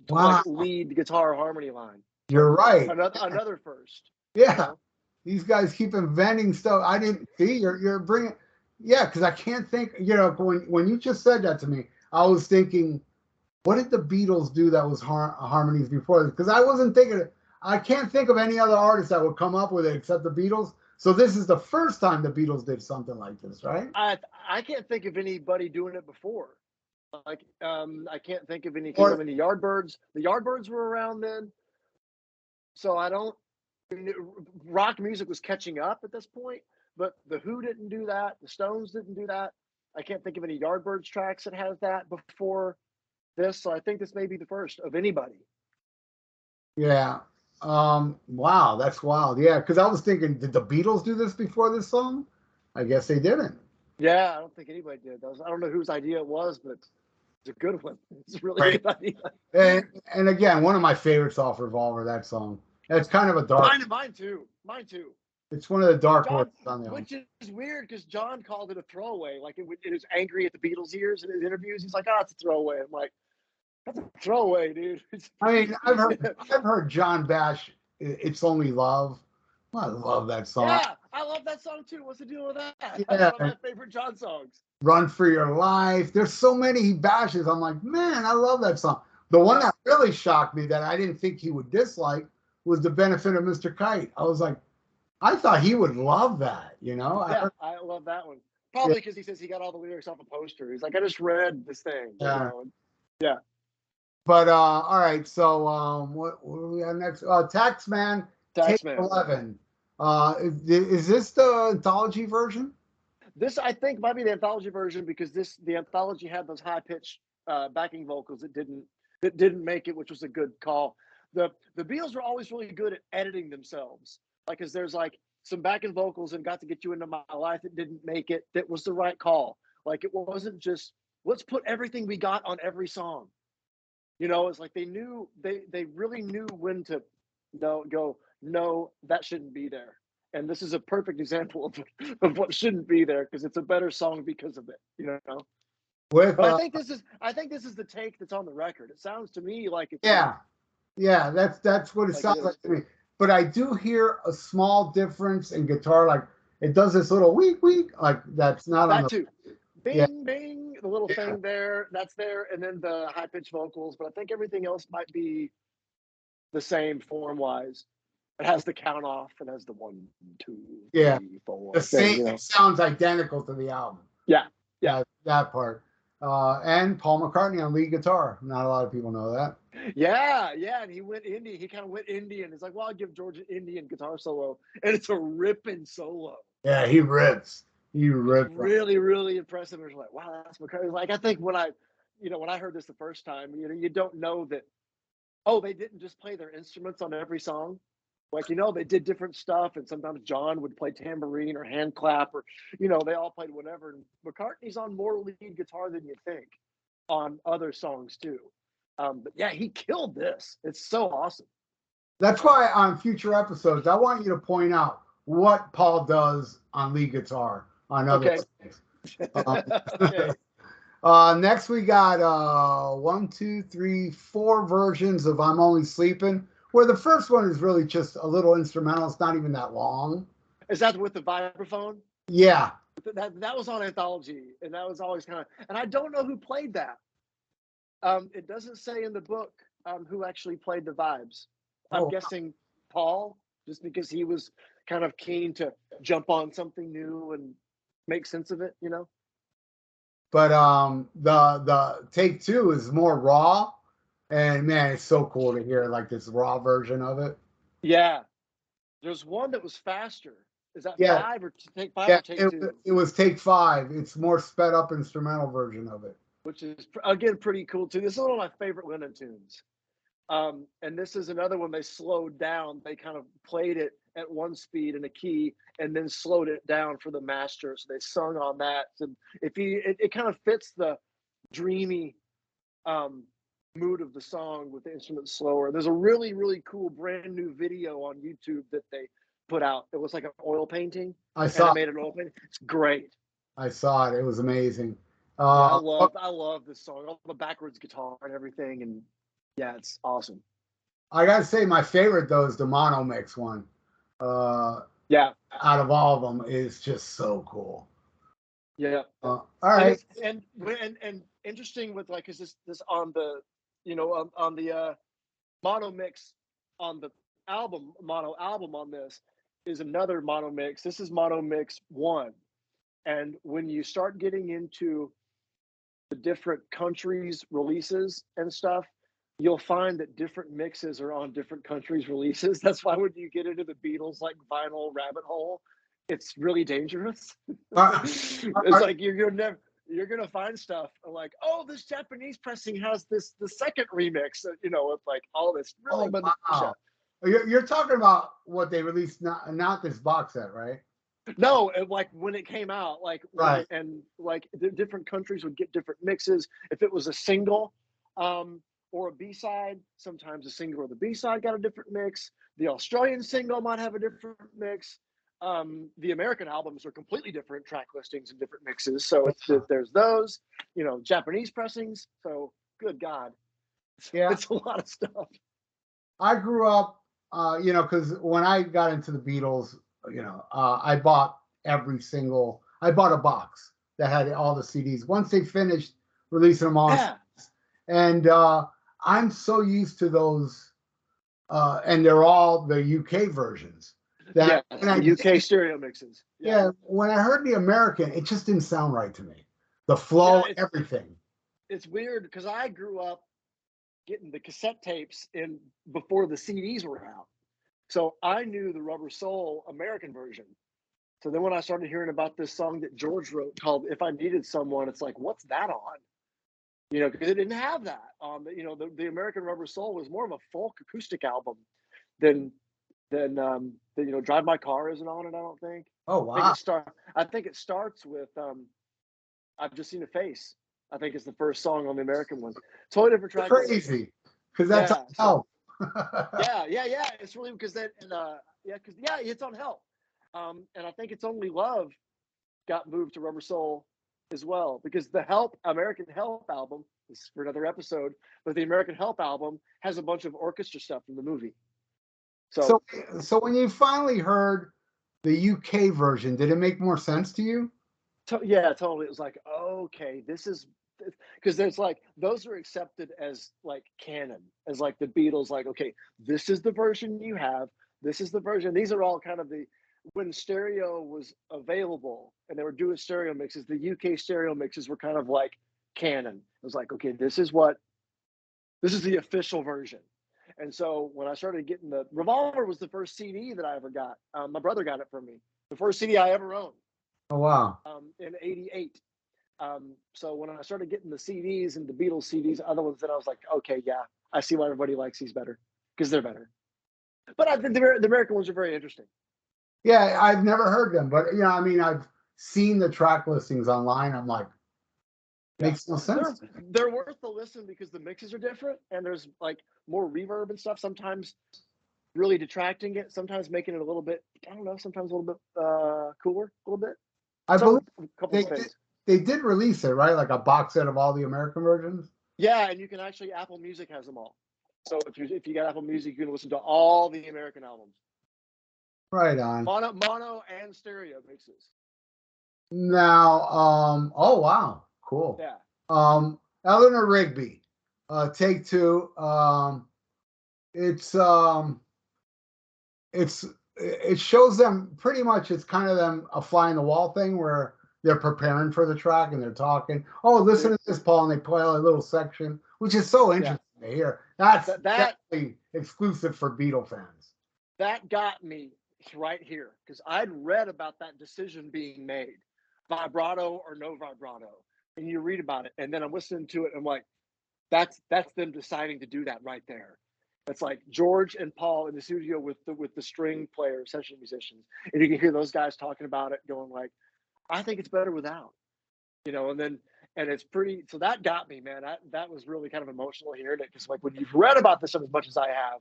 like Wow, lead guitar harmony line. So you're right. another first. You Yeah, know? these guys keep inventing stuff. I didn't see you're bringing. Yeah, because I can't think. You know, when you just said that to me, I was thinking, what did the Beatles do that was harmonies before this? Because I wasn't thinking. I can't think of any other artist that would come up with it except the Beatles. So this is the first time the Beatles did something like this, right? I can't think of anybody doing it before. Like I can't think of any because I Or mean the Yardbirds. The Yardbirds were around then, so I don't. I mean, rock music was catching up at this point, but the Who didn't do that. The Stones didn't do that. I can't think of any Yardbirds tracks that has that before this. So I think this may be the first of anybody. yeah. Wow, that's wild. Yeah, because I was thinking, did the Beatles do this before this song? I guess they didn't. Yeah, I don't think anybody did. I don't know whose idea it was, but it's a good one. It's a really Right. good idea. And again, one of my favorites off Revolver, that song. It's kind of a dark. Mine too. Mine too. It's one of the dark John, horses on the album. which is weird because John called it a throwaway. Like it was angry at the Beatles ears in his interviews. He's like, "Oh, it's a throwaway." I'm like, "That's a throwaway, dude." I mean, I've heard John bash "It's Only Love." I love that song. Yeah, I love that song too. What's the deal with that? That's Yeah, one of my favorite John songs. "Run for Your Life." There's so many he bashes. I'm like, man, I love that song. The one Yeah, that really shocked me that I didn't think he would dislike was "The Benefit of Mr. Kite." I was like, I thought he would love that. You know, yeah, I love that one. yeah, Probably because he says he got all the lyrics off a poster. He's like, I just read this thing, you yeah. know. And, yeah, But all right. So what do we have next? Taxman Take Taxman. 11. Is this the anthology version? This I think might be the anthology version because the anthology had those high pitched backing vocals that didn't make it, which was a good call. The Beatles were always really good at editing themselves. Like, cause there's like some backing vocals and Got to Get You Into My Life that didn't make it. That was the right call. Like it wasn't just let's put everything we got on every song. You know, it's like they really knew when to go, no, that shouldn't be there. And this is a perfect example of what shouldn't be there because it's a better song because of it, you know. With But I think this is the take that's on the record. It sounds to me like it's yeah, yeah, that's what it like it sounds is. like to me. But I do hear a small difference in guitar, like it does this little weak weak, like that's not on That the too. yeah, Bing bing, the little yeah. thing there, that's there, and then the high pitched vocals. But I think everything else might be the same form wise. It has the count off. It has the 1, 2, Yeah. 3, 4 The thing. same, You it know. sounds identical to the album. Yeah. Yeah. That part. And Paul McCartney on lead guitar. Not a lot of people know that. Yeah, yeah, and he went indie. He kind of went Indian. It's like, well, I'll give George an Indian guitar solo, and it's a ripping solo. Yeah, he rips. He It's rips. really, really impressive. It's like, wow, that's McCartney. Like, I think when I heard this the first time, you don't know that. Oh, they didn't just play their instruments on every song. Like, they did different stuff, and sometimes John would play tambourine or hand clap, or they all played whatever. And McCartney's on more lead guitar than you think on other songs too. But yeah, he killed this. It's so awesome. That's why on future episodes, I want you to point out what Paul does on lead guitar on other Okay. things. Okay. Next, we got 1, 2, 3, 4 versions of "I'm Only Sleeping," where the first one is really just a little instrumental. It's not even that long. Is that with the vibraphone? Yeah. That was on Anthology, and that was always kind of. And I don't know who played that. It doesn't say in the book who actually played the vibes. I'm Oh, guessing Paul, just because he was kind of keen to jump on something new and make sense of it, but the take 2 is more raw, and man, it's so cool to hear like this raw version of it. Yeah. There's one that was faster. Is that Yeah, 5 or take 5 yeah. or take 2? It was take 5. It's more sped up instrumental version of it. Which is again pretty cool too. This is one of my favorite Lennon tunes. And this is another one they slowed down. They kind of played it at one speed in a key and then slowed it down for the master. So they sung on that. So it kind of fits the dreamy mood of the song with the instrument slower. There's a really, really cool brand new video on YouTube that they put out. It was like an oil painting. I saw Animated oil painting. It's great. I saw it. It was amazing. Yeah, I love this song. All the backwards guitar and everything, and yeah, it's awesome. I gotta say, my favorite though is the mono mix one. Yeah, out of all of them, is just so cool. Yeah. All right. And interesting with like, is this on the, on the mono mix on the mono album on this is another mono mix. This is mono mix 1. And when you start getting into the different countries releases and stuff, you'll find that different mixes are on different countries releases. That's why when you get into the Beatles like vinyl rabbit hole, it's really dangerous. It's like you're gonna find stuff like, oh, this Japanese pressing has the second remix. It's like all this really wow. You're talking about what they released, not this box set, right? No, like when it came out, like right, and like the different countries would get different mixes. If it was a single, or a B-side, sometimes the single or the B-side got a different mix. The Australian single might have a different mix. The American albums are completely different track listings and different mixes. So there's those, Japanese pressings. So good God, it's a lot of stuff. I grew up, because when I got into the Beatles, I bought I bought a box that had all the CDs. Once they finished releasing them all, and I'm so used to those, and they're all the UK versions. The UK stereo mixes. Yeah, when I heard the American, it just didn't sound right to me. The flow, everything. It's weird because I grew up getting the cassette tapes in before the CDs were out. So I knew the Rubber Soul American version. So then when I started hearing about this song that George wrote called If I Needed Someone, it's like, what's that on? Because it didn't have that. The American Rubber Soul was more of a folk acoustic album than Drive My Car isn't on it, I don't think. Oh, wow. I think it starts with I've Just Seen a Face. I think it's the first song on the American one. Totally different track. Crazy. Because that's Help. Yeah. It's really because it's on Help. And I think It's Only Love got moved to Rubber Soul as well, because the American Help album, this is for another episode, but the American Help album has a bunch of orchestra stuff from the movie. So when you finally heard the UK version, did it make more sense to you? Yeah, totally. It was like, okay, this is because there's like those are accepted as like canon, as like the Beatles, like, okay, this is the version you have, this is the version. These are all kind of when stereo was available and they were doing stereo mixes, the UK stereo mixes were kind of like canon. It was like, okay, this is the official version. And so when I started getting the Revolver was the first CD that I ever got. My brother got it for me. The first CD I ever owned. Oh, wow. In '88. So when I started getting the CDs and the Beatles CDs, other ones, then I was like, okay, yeah, I see why everybody likes these better, because they're better. But I think the American ones are very interesting. Yeah, I've never heard them, but I've seen the track listings online. I'm like, makes no sense. They're worth the listen because the mixes are different and there's like more reverb and stuff. Sometimes really detracting it, sometimes making it a little bit, I don't know, sometimes a little bit cooler, a little bit. I believe they did release it, right? Like a box set of all the American versions. Yeah, and you can actually, Apple Music has them all. So if you got Apple Music, you can listen to all the American albums. Right on. Mono and stereo mixes. Now, oh wow, cool. Yeah. Eleanor Rigby, Take Two. It shows them pretty much. It's kind of them a fly in the wall thing where they're preparing for the track and they're talking. Oh, listen to this, Paul, and they play a little section, which is so interesting to hear. That's definitely exclusive for Beatle fans. That got me right here, because I'd read about that decision being made, vibrato or no vibrato, and you read about it, and then I'm listening to it, and I'm like, that's them deciding to do that right there. It's like George and Paul in the studio with the string players, session musicians, and you can hear those guys talking about it, going like, I think it's better without, and it's pretty. So that got me, man. That was really kind of emotional hearing it, because like when you've read about this stuff as much as I have,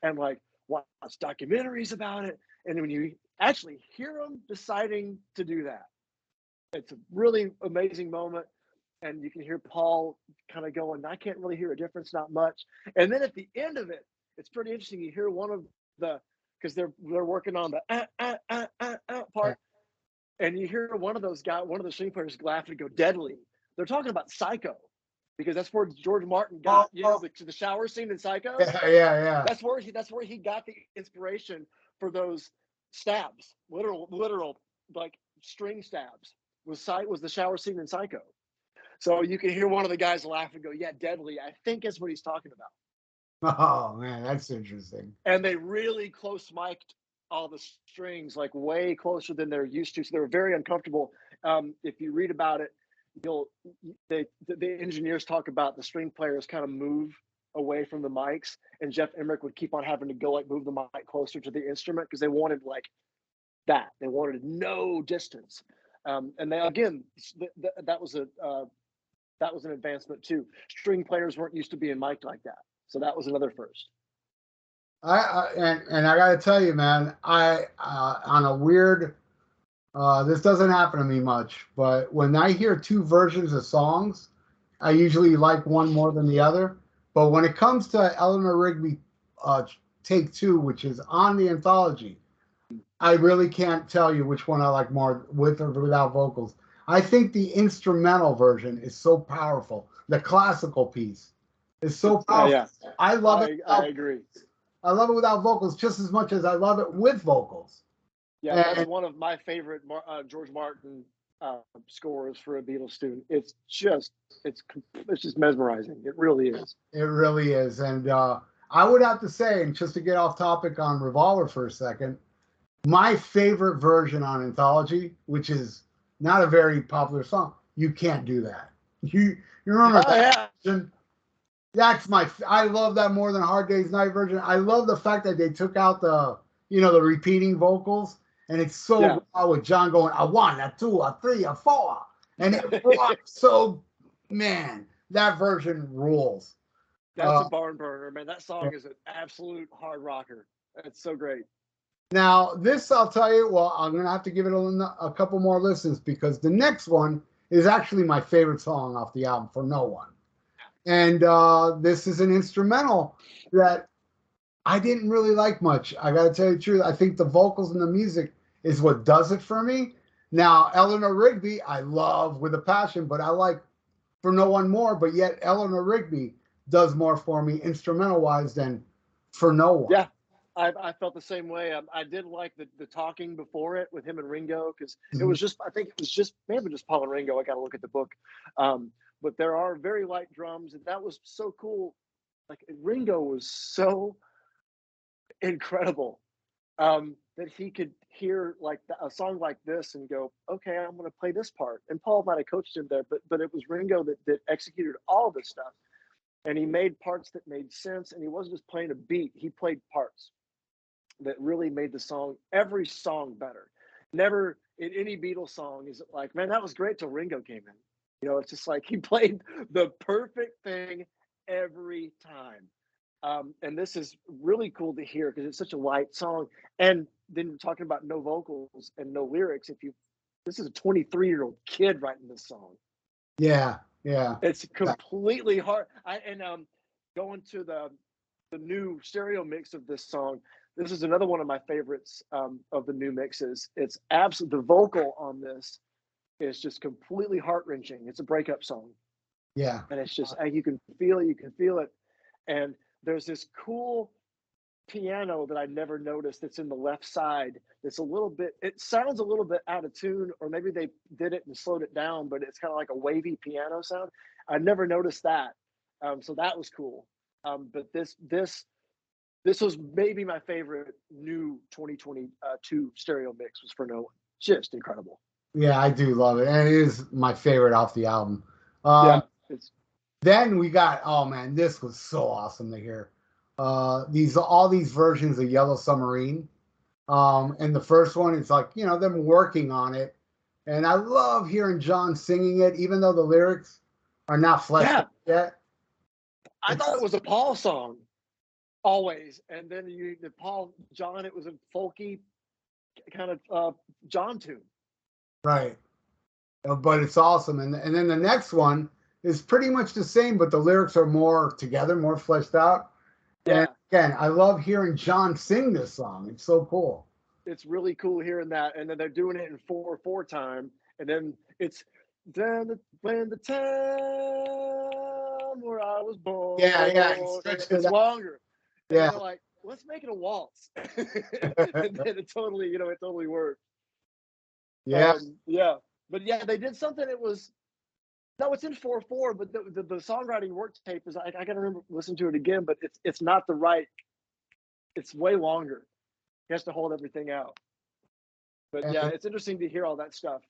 and like watch documentaries about it, and when you actually hear them deciding to do that, it's a really amazing moment. And you can hear Paul kind of going, I can't really hear a difference, not much. And then at the end of it, it's pretty interesting. You hear one of the, because they're working on the part, and you hear one of the string players laugh and go, deadly. They're talking about Psycho, because that's where George Martin got the shower scene in Psycho. Yeah. That's where he got the inspiration for those stabs, literal like string stabs. Was the shower scene in Psycho. So you can hear one of the guys laugh and go, yeah, deadly. I think that's what he's talking about. Oh man, that's interesting. And they really close mic'd all the strings, like way closer than they're used to. So they were very uncomfortable. If you read about it, the engineers talk about the string players kind of move away from the mics, and Jeff Emmerich would keep on having to go like move the mic closer to the instrument, because they wanted like that. They wanted no distance. And they, again, that was an advancement too. String players weren't used to being mic'd like that, so that was another first. And I got to tell you, man, I on a weird. This doesn't happen to me much, but when I hear two versions of songs, I usually like one more than the other. But when it comes to Eleanor Rigby, Take Two, which is on the anthology, I really can't tell you which one I like more, with or without vocals. I think the instrumental version is so powerful. The classical piece is so powerful. Yeah. I love it. I agree. I love it without vocals just as much as I love it with vocals. Yeah, that's one of my favorite George Martin scores for a Beatles student. It's just mesmerizing. It really is. It really is. And I would have to say, and just to get off topic on Revolver for a second, my favorite version on Anthology, which is not a very popular song, You Can't Do That. You remember that version? That's I love that more than Hard Day's Night version. I love the fact that they took out the repeating vocals, and it's so raw with John going, a one, a two, a three, a four. And it so, man, that version rules. That's a barn burner, man. That song is an absolute hard rocker. It's so great. Now, this, I'll tell you, well, I'm going to have to give it a couple more listens, because the next one is actually my favorite song off the album, For No One. And this is an instrumental that I didn't really like much. I got to tell you the truth. I think the vocals and the music is what does it for me. Now, Eleanor Rigby, I love with a passion, but I like For No One more. But yet, Eleanor Rigby does more for me instrumental-wise than For No One. Yeah, I felt the same way. I did like the talking before it with him and Ringo, because it was just, I think it was just maybe just Paul and Ringo. I got to look at the book. But there are very light drums, and that was so cool. Like Ringo was so incredible that he could hear like a song like this and go, okay, I'm going to play this part. And Paul might have coached him there, but it was Ringo that executed all this stuff. And he made parts that made sense, and he wasn't just playing a beat. He played parts that really made the song, every song, better. Never in any Beatles song is it like, man, that was great till Ringo came in. It's just like he played the perfect thing every time. And this is really cool to hear, because it's such a light song. And then talking about no vocals and no lyrics, this is a 23-year-old kid writing this song. Yeah. It's completely hard. Going to the new stereo mix of this song, this is another one of my favorites of the new mixes. It's the vocal on this is just completely heart-wrenching. It's a breakup song. Yeah. And it's just, you can feel it. And there's this cool piano that I never noticed that's in the left side. It's it sounds a little bit out of tune, or maybe they did it and slowed it down, but it's kind of like a wavy piano sound. I never noticed that. So that was cool. But this This was maybe my favorite new 2022 stereo mix was for No One. Just incredible. Yeah, I do love it, and it is my favorite off the album. Yeah, it's Then we got, oh man, this was so awesome to hear. All these versions of Yellow Submarine. And the first one is like, you know, them working on it. And I love hearing John singing it, even though the lyrics are not fleshed out yet. I thought it was a Paul song always. And then John, it was a folky kind of John tune. Right. But it's awesome. And then the next one is pretty much the same, but the lyrics are more together, more fleshed out. Yeah. And again, I love hearing John sing this song. It's so cool. It's really cool hearing that. And then they're doing it in 4/4 time. And then it's when the time where I was born. Yeah. It's longer. And Yeah. they're like, let's make it a waltz. And then it totally worked. Yeah. Yeah. But yeah, they did something. It's in 4/4, but the songwriting work tape is, I gotta remember listen to it again, but it's not the right. It's way longer. He has to hold everything out. But yeah, it's interesting to hear all that stuff.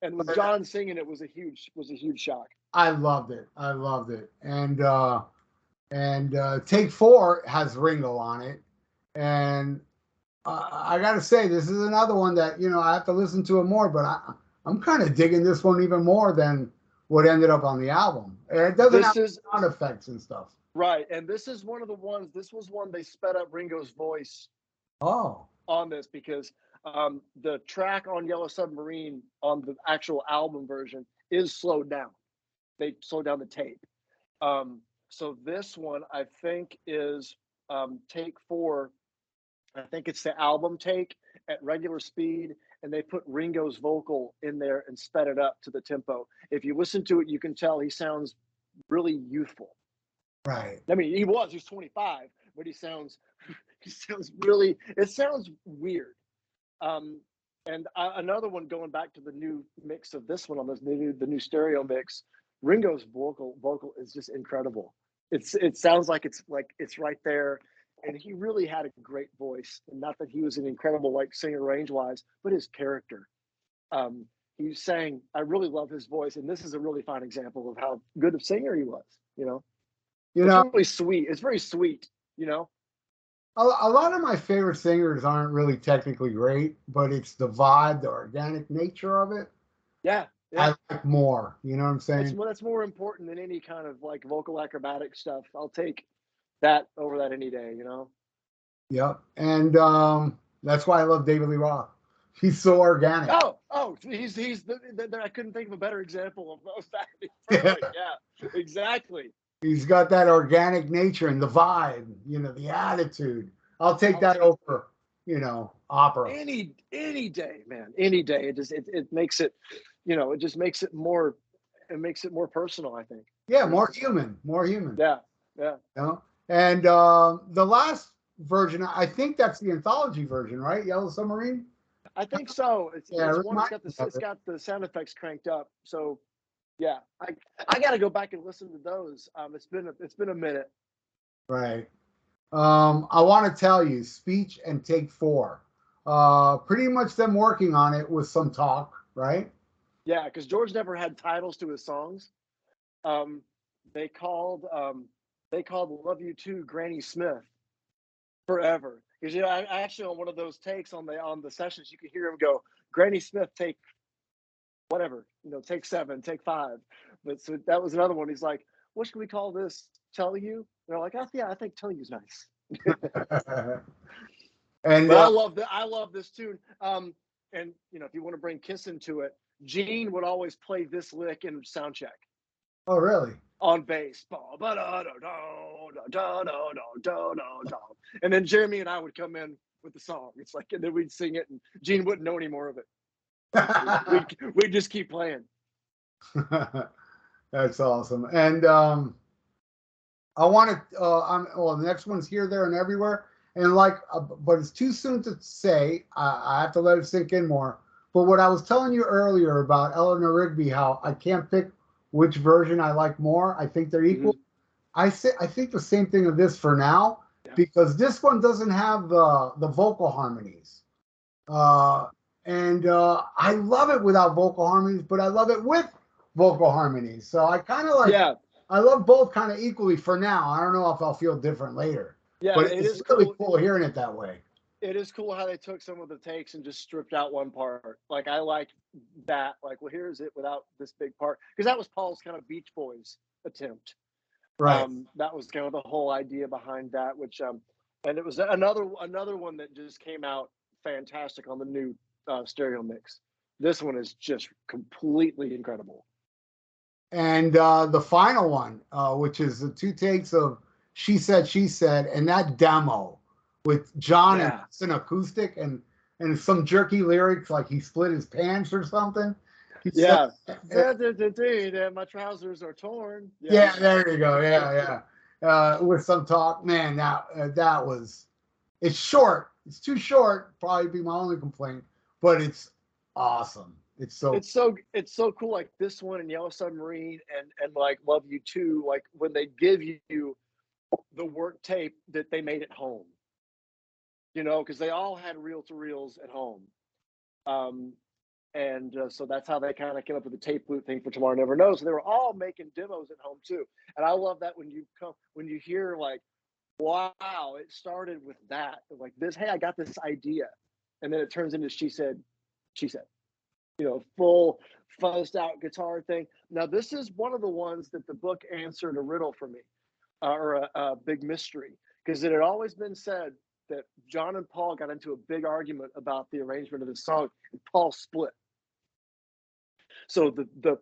And with John singing, it was a huge shock. I loved it. And Take 4 has Ringo on it, and I gotta say, this is another one that, you know, I have to listen to it more, but I'm kind of digging this one even more than what ended up on the album. And it doesn't have sound effects and stuff. Right, and this is one of the ones. This was one they sped up Ringo's voice. On this, because the track on Yellow Submarine on the actual album version is slowed down. They slowed down the tape. So this one, I think, is take 4. I think it's the album take at regular speed, and they put Ringo's vocal in there and sped it up to the tempo. If you listen to it, you can tell he sounds really youthful. Right. I mean, he's 25, but he sounds really, it sounds weird. And another one, going back to the new mix of this one on this the new stereo mix, Ringo's vocal is just incredible. It sounds like it's right there. And he really had a great voice. And not that he was an incredible singer range wise, but his character. He sang, I really love his voice. And this is a really fine example of how good of singer he was, you know? It's really sweet. It's very sweet, you know? A lot of my favorite singers aren't really technically great, but it's the vibe, the organic nature of it. Yeah. I like more. You know what I'm saying? That's more important than any kind of vocal acrobatic stuff. I'll take that over that any day, you know? Yep. And that's why I love David Lee Roth. He's so organic. He's I couldn't think of a better example of that. Yeah, exactly. He's got that organic nature and the vibe, you know, the attitude. I'll take that over, you know, opera. Any day, man. Any day. It makes it, you know, it just makes it more, personal, I think. Yeah, more human. Yeah. You know? And the last version, I think that's the anthology version, right? Yellow Submarine? I think so. It's got the sound effects cranked up. So yeah, I got to go back and listen to those. It's been a minute. Right. I want to tell you, Speech and Take 4. Pretty much them working on it with some talk, right? Yeah, because George never had titles to his songs. They called "Love You Too" Granny Smith forever. Because I actually, on one of those takes on the sessions, you could hear him go, "Granny Smith, take whatever, you know, take 7, take 5." But so that was another one. He's like, "What should we call this? Tell You?" And they're like, I think Tell You's nice." And I love this tune. And you know, if you want to bring Kiss into it, Gene would always play this lick in soundcheck. Oh, really? On bass. And then Jeremy and I would come in with the song. It's like, and then we'd sing it, and Gene wouldn't know any more of it. We'd just keep playing. That's awesome. And I want to, the next one's Here, There, and Everywhere. And but it's too soon to say. I have to let it sink in more. But what I was telling you earlier about Eleanor Rigby, how I can't pick which version I like more. I think they're equal. Mm-hmm. I think the same thing of this for now. because this one doesn't have the vocal harmonies. I love it without vocal harmonies, but I love it with vocal harmonies. So I kind of like, I love both kind of equally for now. I don't know if I'll feel different later. Yeah, but it it's is really cool. cool hearing it that way. It is cool how they took some of the takes and just stripped out one part. Like I like that. Like, well, here's it without this big part, because that was Paul's kind of Beach Boys attempt. Right. That was kind of the whole idea behind that. Which and it was another one that just came out fantastic on the new stereo mix. This one is just completely incredible. And the final one, which is the 2 takes of She Said, and that demo with John and it's an acoustic and some jerky lyrics like he split his pants or something. Said, my trousers are torn. Yeah, there you go. Yeah. With some talk, man. That was. It's short. It's too short. Probably be my only complaint, but it's awesome. It's so cool. Like this one and Yellow Submarine and like Love You Too. Like when they give you the work tape that they made at home, because they all had reel-to-reels at home. So that's how they kind of came up with the tape loop thing for Tomorrow Never Knows. So they were all making demos at home too. And I love that when you hear like, wow, it started with that. Like this, hey, I got this idea. And then it turns into She Said, full fuzzed out guitar thing. Now, this is one of the ones that the book answered a riddle for me, or a big mystery, because it had always been said that John and Paul got into a big argument about the arrangement of the song, and Paul split. So the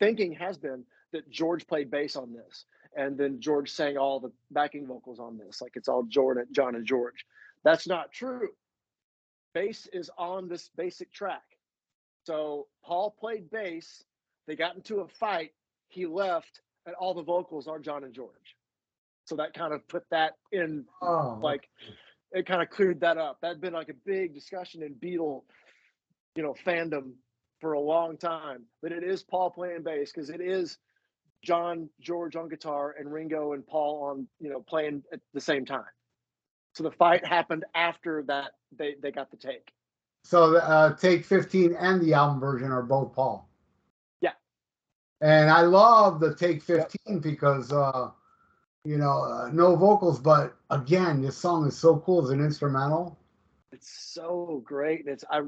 thinking has been that George played bass on this, and then George sang all the backing vocals on this, like it's all John and George. That's not true. Bass is on this basic track. So Paul played bass. They got into a fight. He left, and all the vocals are John and George. So that kind of put that in, it kind of cleared that up. That'd been like a big discussion in Beatle, fandom for a long time. But it is Paul playing bass, because it is John, George on guitar, and Ringo and Paul on, playing at the same time. So the fight happened after that. They got the take. So take 15 and the album version are both Paul. Yeah. And I love the take 15 because, no vocals, but again, this song is so cool as an instrumental. It's so great. I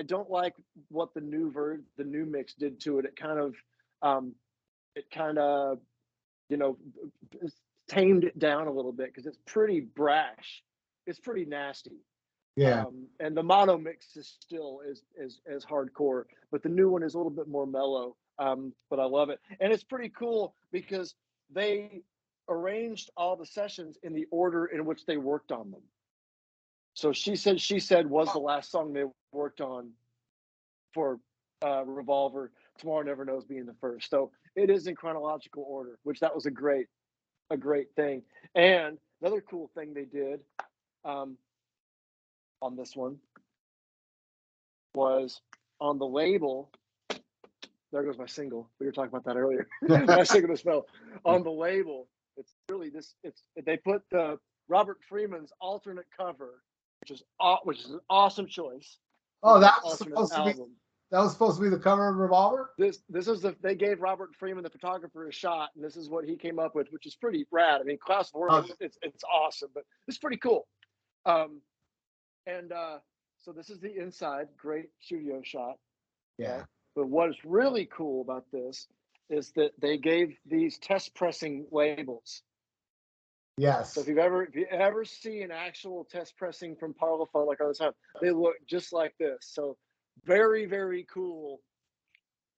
don't like what the new mix did to it. It kind of, tamed it down a little bit, because it's pretty brash. It's pretty nasty. Yeah. And the mono mix is still as hardcore, but the new one is a little bit more mellow. But I love it. And it's pretty cool because they arranged all the sessions in the order in which they worked on them. So She Said was the last song they worked on for Revolver, Tomorrow Never Knows being the first. So it is in chronological order, which that was a great thing. And another cool thing they did on this one was on the label. There goes my single. We were talking about that earlier. My single to spell. On the label, it's really this. They put the Robert Freeman's alternate cover, which is an awesome choice. Oh, that was supposed to be the cover of Revolver. This is they gave Robert Freeman, the photographer, a shot, and this is what he came up with, which is pretty rad. I mean, Klaus Vormann, it's awesome, but it's pretty cool. So this is the inside, great studio shot. Yeah. Right? But what is really cool about this is that they gave these test pressing labels. Yes. So if you ever see an actual test pressing from Parlophone like all the time, they look just like this. So very, very cool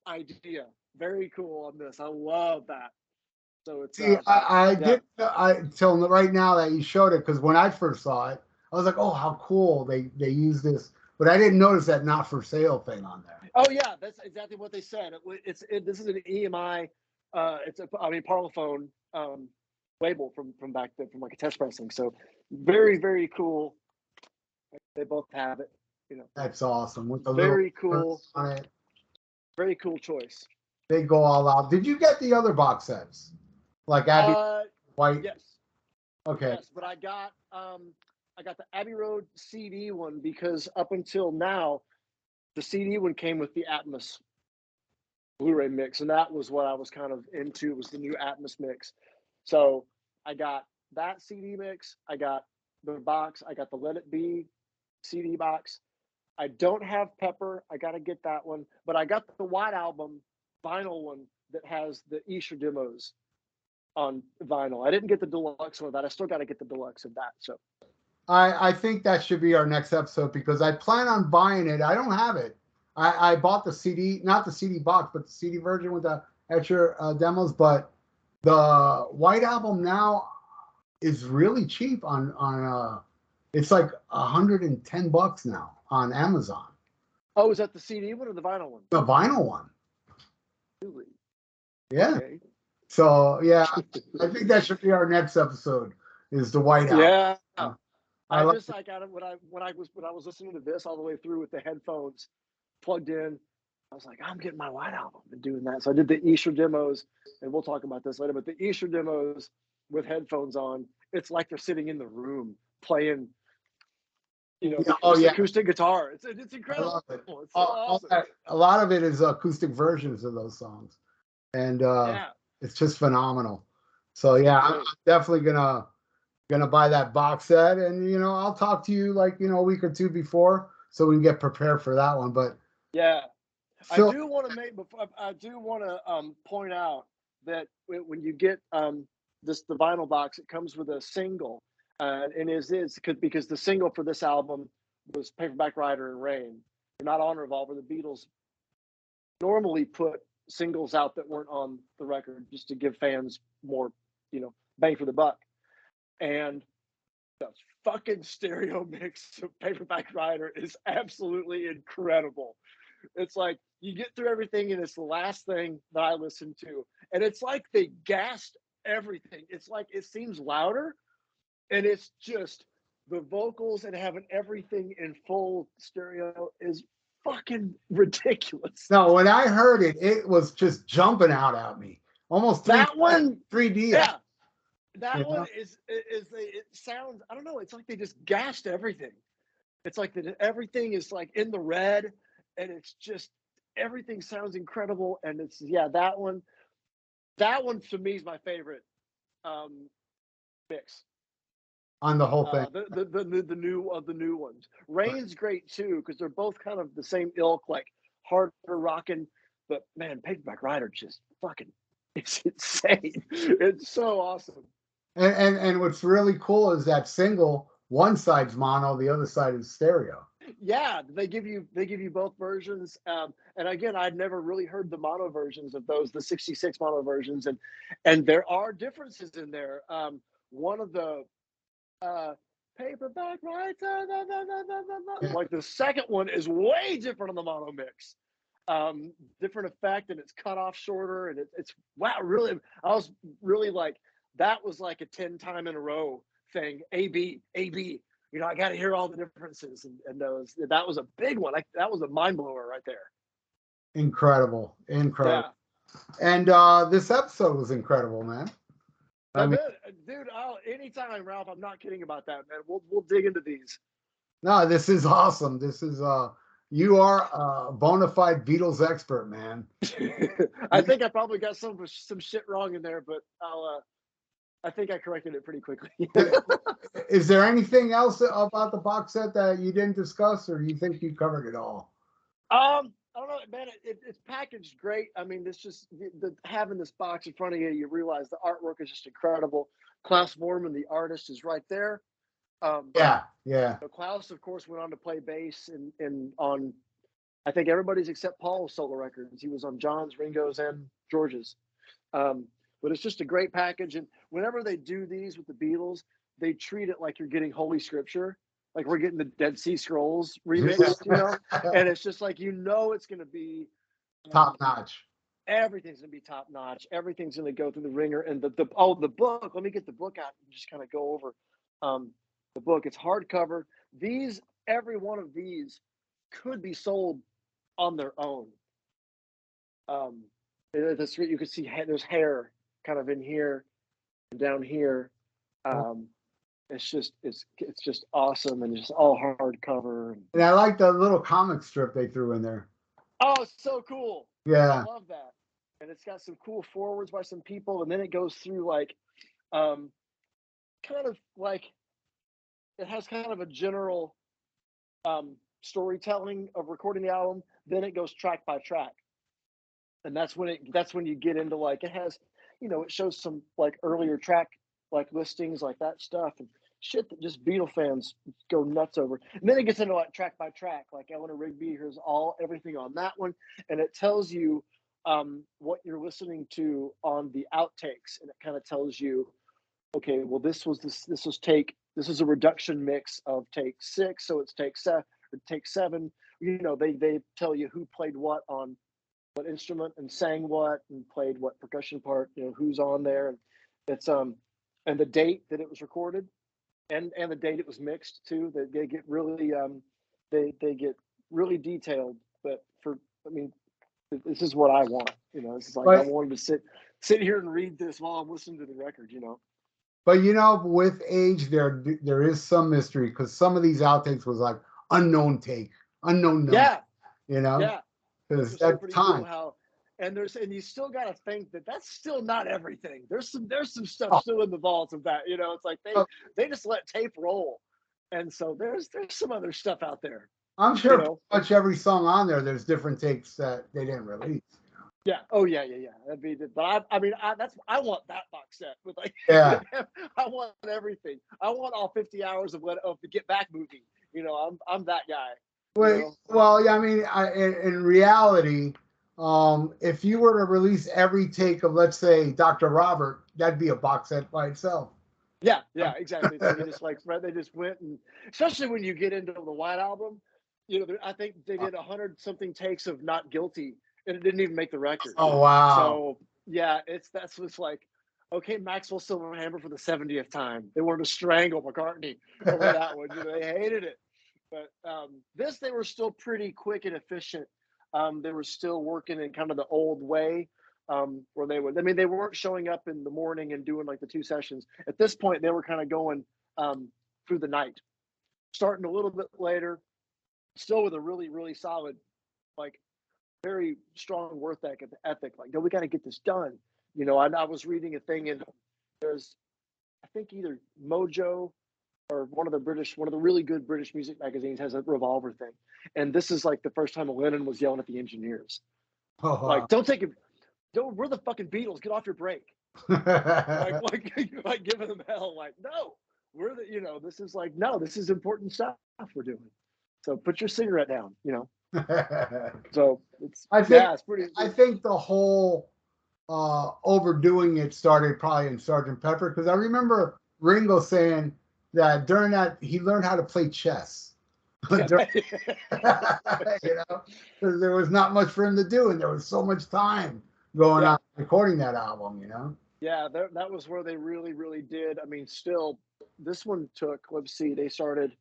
idea. Very cool on this. I love that. So it's till right now that you showed it, because when I first saw it, I was like, oh, how cool they use this. But I didn't notice that not for sale thing on there. Oh yeah, that's exactly what they said. This is an EMI. Parlophone label from back then, from like a test pressing. So very, very cool. They both have it. That's awesome. With the very cool on it. Very cool choice. They go all out. Did you get the other box sets, like Abbey White? Yes. Okay. Yes, but I got the Abbey Road CD one because up until now, the CD one came with the Atmos Blu-ray mix, and that was what I was kind of into, was the new Atmos mix. So I got that CD mix, I got the box, I got the Let It Be CD box. I don't have Pepper, I gotta get that one, but I got the White Album vinyl one that has the Easter demos on vinyl. I didn't get the deluxe one of that. I still got to get the deluxe of that. So I think that should be our next episode because I plan on buying it. I don't have it. I bought the CD, not the CD box, but the CD version with the extra demos. But the White Album now is really cheap on it's like $110 now on Amazon. oh, is that the CD one or the vinyl one? The vinyl one. Really? Yeah. Okay. So yeah, I think that should be our next episode. Is the White Album. Yeah. I like I got it when I was listening to this all the way through with the headphones plugged in. I was like, I'm getting my White Album and doing that. So I did the Easter demos, and we'll talk about this later. But the Easter demos with headphones on, it's like they're sitting in the room playing, acoustic guitar. It's incredible. I love it. It's so awesome. A lot of it is acoustic versions of those songs, and Yeah. it's just phenomenal. So yeah, I'm definitely gonna buy that box set, and I'll talk to you like a week or two before so we can get prepared for that one. But yeah, Phil, I do want to point out that when you get the vinyl box, it comes with a single, and because the single for this album was Paperback Writer and Rain. They're not on Revolver. The Beatles normally put singles out that weren't on the record just to give fans more, bang for the buck. And the fucking stereo mix of Paperback Writer is absolutely incredible. It's like you get through everything, and it's the last thing that I listened to. And it's like they gassed everything. It's like it seems louder, and it's just the vocals and having everything in full stereo is fucking ridiculous. no, when I heard it, it was just jumping out at me. Almost 3D. Yeah. That one it sounds, I don't know, it's like they just gassed everything. It's like everything is like in the red, and it's just everything sounds incredible. And it's that one to me is my favorite mix On the whole thing. The new ones. Rain's great too because they're both kind of the same ilk, like harder rocking. But man, Paperback Writer just fucking, it's insane. It's so awesome. And what's really cool is that single, one side's mono, the other side is stereo. Yeah, they give you both versions. And again, I'd never really heard the mono versions of those, the 66 mono versions, and there are differences in there. One of the Paperback Writer, like the second one is way different on the mono mix. Different effect, and it's cut off shorter, and it's wow, really, I was really like, that was like a 10 time in a row thing. A B. I got to hear all the differences, and that was a big one. That was a mind blower right there. Incredible. Yeah. And this episode was incredible, man. Dude, anytime, Ralph. I'm not kidding about that, man. We'll dig into these. No, this is awesome. This is you are a bona fide Beatles expert, man. I think I probably got some shit wrong in there, but I think I corrected it pretty quickly. Is there anything else about the box set that you didn't discuss, or you think you covered it all? I don't know, man. It's packaged great. I mean, it's just having this box in front of you, you realize the artwork is just incredible. Klaus Vormann, the artist, is right there. Yeah. So Klaus, of course, went on to play bass on I think everybody's except Paul's solo records. He was on John's, Ringo's, and George's. But it's just a great package. And whenever they do these with the Beatles, they treat it like you're getting Holy Scripture, like we're getting the Dead Sea Scrolls remix, And it's just like, it's going to be top notch. Everything's going to be top notch. Everything's going to go through the ringer. And the book. Let me get the book out and just kind of go over the book. It's hardcover. Every one of these could be sold on their own. You can see there's hair kind of in here and down here. it's just awesome, and just all hardcover. And I like the little comic strip they threw in there. Oh, it's so cool. I Yeah. love that. And it's got some cool forwards by some people, and then it goes through like um kind of like it has kind of a general storytelling of recording the album. Then it goes track by track, and that's when you get into like it has, it shows some like earlier track like listings like that stuff and shit that just Beatle fans go nuts over. And then it gets into like track by track, like Eleanor Rigby. Here's everything on that one, and it tells you what you're listening to on the outtakes, and it kind of tells you, okay, well this was a reduction mix of take 6, so it's take 7 or take 7. They tell you who played what on what instrument and sang what and played what percussion part, who's on there, and it's and the date that it was recorded, and the date it was mixed too. They get really they get really detailed. But I mean, this is what I want. This is like I But wanted to sit here and read this while I'm listening to the record. but with age there is some mystery because some of these outtakes was like unknown take, unknown number. Yeah, Because yeah. Which was at pretty time. cool how, and you still got to think that that's still not everything. There's some stuff Oh, still in the vaults of that. It's like oh, they just let tape roll, and so there's some other stuff out there. I'm You sure pretty know. much every song on there's different takes that they didn't release. Yeah. Oh yeah, yeah, yeah. That'd be. But I mean, I want that box set with like. Yeah. I want everything. I want all 50 hours of the Get Back movie. I'm that guy. Well, yeah, I mean, in reality, if you were to release every take of, let's say, Dr. Robert, that'd be a box set by itself. Yeah, yeah, exactly. So they just went, and especially when you get into the White Album, I think they did 100 something takes of Not Guilty, and it didn't even make the record. Oh, wow. So yeah, that's what's like, okay, Maxwell Silverhammer for the 70th time. They wanted to strangle McCartney over that one. They hated it. But this, they were still pretty quick and efficient. They were still working in kind of the old way, where they weren't showing up in the morning and doing like the 2 sessions. At this point, they were kind of going through the night, starting a little bit later, still with a really, really solid, like very strong work ethic. Like, no, we got to get this done. I was reading a thing, and there's, I think either Mojo or one of the really good British music magazines has a Revolver thing, and this is like the first time Lennon was yelling at the engineers, Oh, like, "Don't take it, don't. We're the fucking Beatles. Get off your break." wow. like giving them hell. Like, no, we're the. This is like, no, this is important stuff we're doing. So put your cigarette down. So it's pretty. I think the whole overdoing it started probably in Sgt.Pepper because I remember Ringo saying that during that he learned how to play chess. Because there was not much for him to do, and there was so much time going on recording that album. Yeah, that was where they really, really did. I mean, still, this one took. Let's see, they started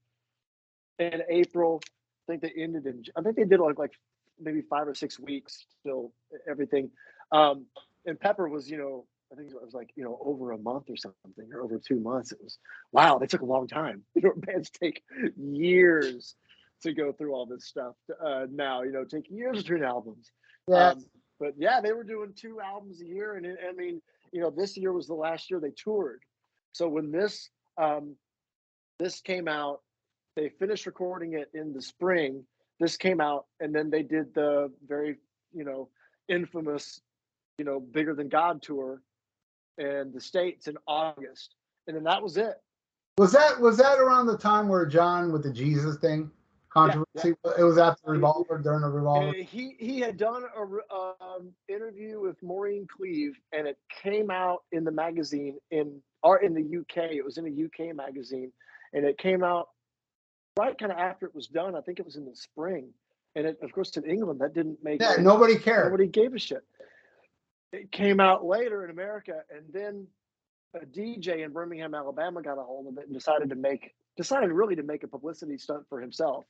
in April. I think they ended in. I think they did like maybe 5 or 6 weeks. Still, everything. And Pepper was, I think it was like over a month or something, or over 2 months. It was wow. They took a long time. Bands take years to go through all this stuff. Now, take years between albums. Yeah. But yeah, they were doing 2 albums a year, and I mean, this year was the last year they toured. So when this came out, they finished recording it in the spring. This came out, and then they did the very, infamous, Bigger Than God tour in the States in August, and then that was it. Was that around the time where John with the Jesus thing controversy? Yeah. It was after Revolver, during the Revolver. He had done a interview with Maureen Cleave, and it came out in the magazine in the UK. It was in a UK magazine, and it came out right kind of after it was done. I think it was in the spring, and of course in England that didn't make. Yeah, nobody cared. Nobody gave a shit. It came out later in America, and then a DJ in Birmingham, Alabama got a hold of it and decided really to make a publicity stunt for himself,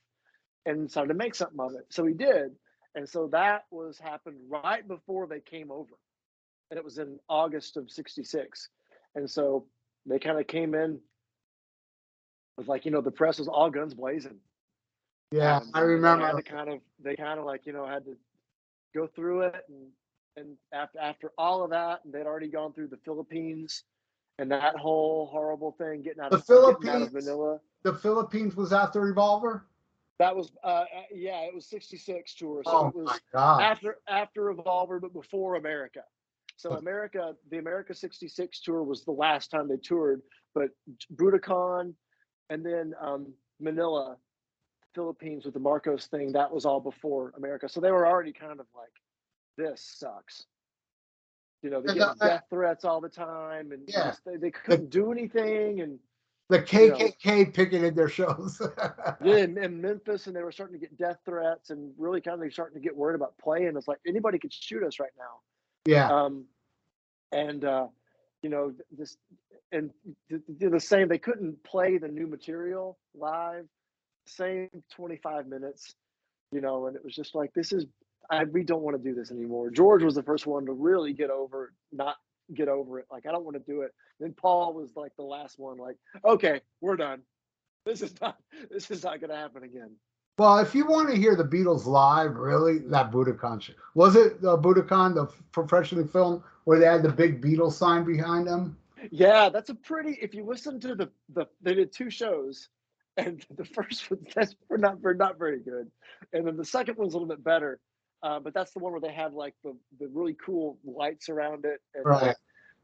and decided to make something of it. So he did, and so that happened right before they came over, and it was in August of '66, and so they kind of came in was like, the press was all guns blazing. Yeah, I And remember. they kind of like, had to go through it. And after all of that, and they'd already gone through the Philippines and that whole horrible thing, getting out of Manila. The Philippines was after Revolver? That was, yeah, it was 66 tour. So Oh it was my God. after Revolver, but before America. So the America 66 tour was the last time they toured, but Budokan and then Manila, Philippines with the Marcos thing, that was all before America. So they were already kind of like, this sucks. They're getting death threats all the time, and yeah, they couldn't do anything. And the KKK picketed their shows. yeah, in Memphis, and they were starting to get death threats, and really kind of starting to get worried about playing. It's like anybody could shoot us right now. Yeah. And this, and the same. They couldn't play the new material live, same 25 minutes, and it was just like, we don't want to do this anymore. George was the first one to really not get over it. Like, I don't want to do it. Then Paul was like the last one, like, okay, we're done. This is not going to happen again. Well, if you want to hear the Beatles live, really, that Budokan show. Was it Budokan, the professionally filmed, where they had the big Beatles sign behind them? Yeah, that's if you listen to they did 2 shows, and the first one, that's not very good. And then the second one's a little bit better. But that's the one where they had like the really cool lights around it. And right.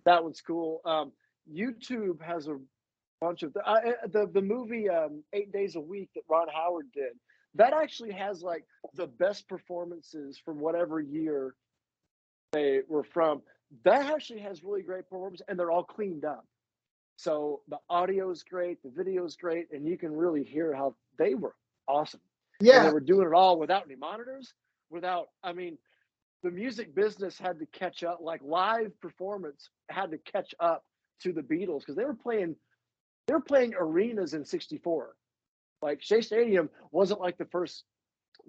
That one's cool. YouTube has a bunch of the movie 8 Days a Week that Ron Howard did. That actually has like the best performances from whatever year they were from. That actually has really great performances, and they're all cleaned up. So the audio is great, the video is great, and you can really hear how they were awesome. Yeah. And they were doing it all without any monitors, the music business had to catch up, like live performance had to catch up to the Beatles, because they were playing arenas in 64. Like Shea Stadium wasn't like the first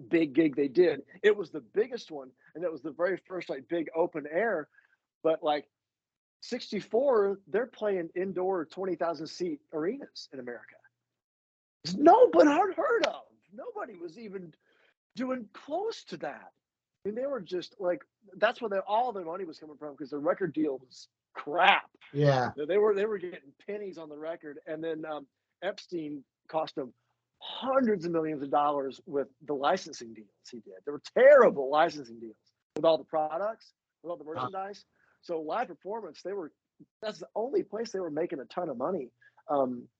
big gig they did. It was the biggest one, and it was the very first like big open air. But like 64, they're playing indoor 20,000 seat arenas in America. No, but unheard of. Nobody was even doing close to that. I mean, they were just like, that's where all their money was coming from, because the record deal was crap. Yeah. They were getting pennies on the record, and then Epstein cost them hundreds of millions of dollars with the licensing deals he did. They were terrible licensing deals with all the products, with all the merchandise. So live performance, that's the only place they were making a ton of money,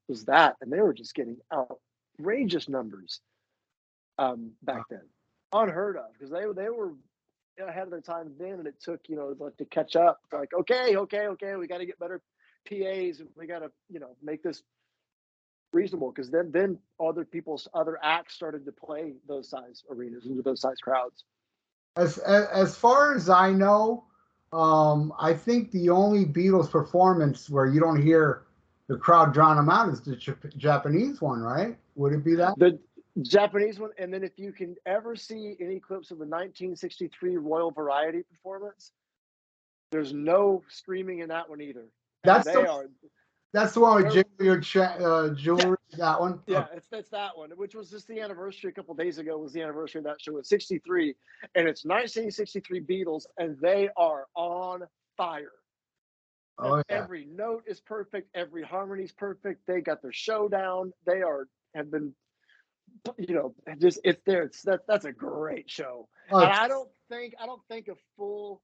was that, and they were just getting outrageous numbers back then, unheard of, because they were ahead of their time then, and it took like to catch up. Like, okay, we got to get better PAs, and we got to make this reasonable, because then other acts started to play those size arenas and with those size crowds. As far as I know, I think the only Beatles performance where you don't hear the crowd drown them out is the Japanese one, right? Would it be that? The Japanese one, and then if you can ever see any clips of the 1963 Royal Variety performance, there's no screaming in that one either. That's the one with jewelry. That one. Yeah, it's that one, which was just the anniversary a couple days ago. Was the anniversary of that show at 63, and it's 1963 Beatles, and they are on fire. Oh, yeah. Every note is perfect. Every harmony is perfect. They got their show down. They have been, just it's there. That's a great show. And I don't think a full.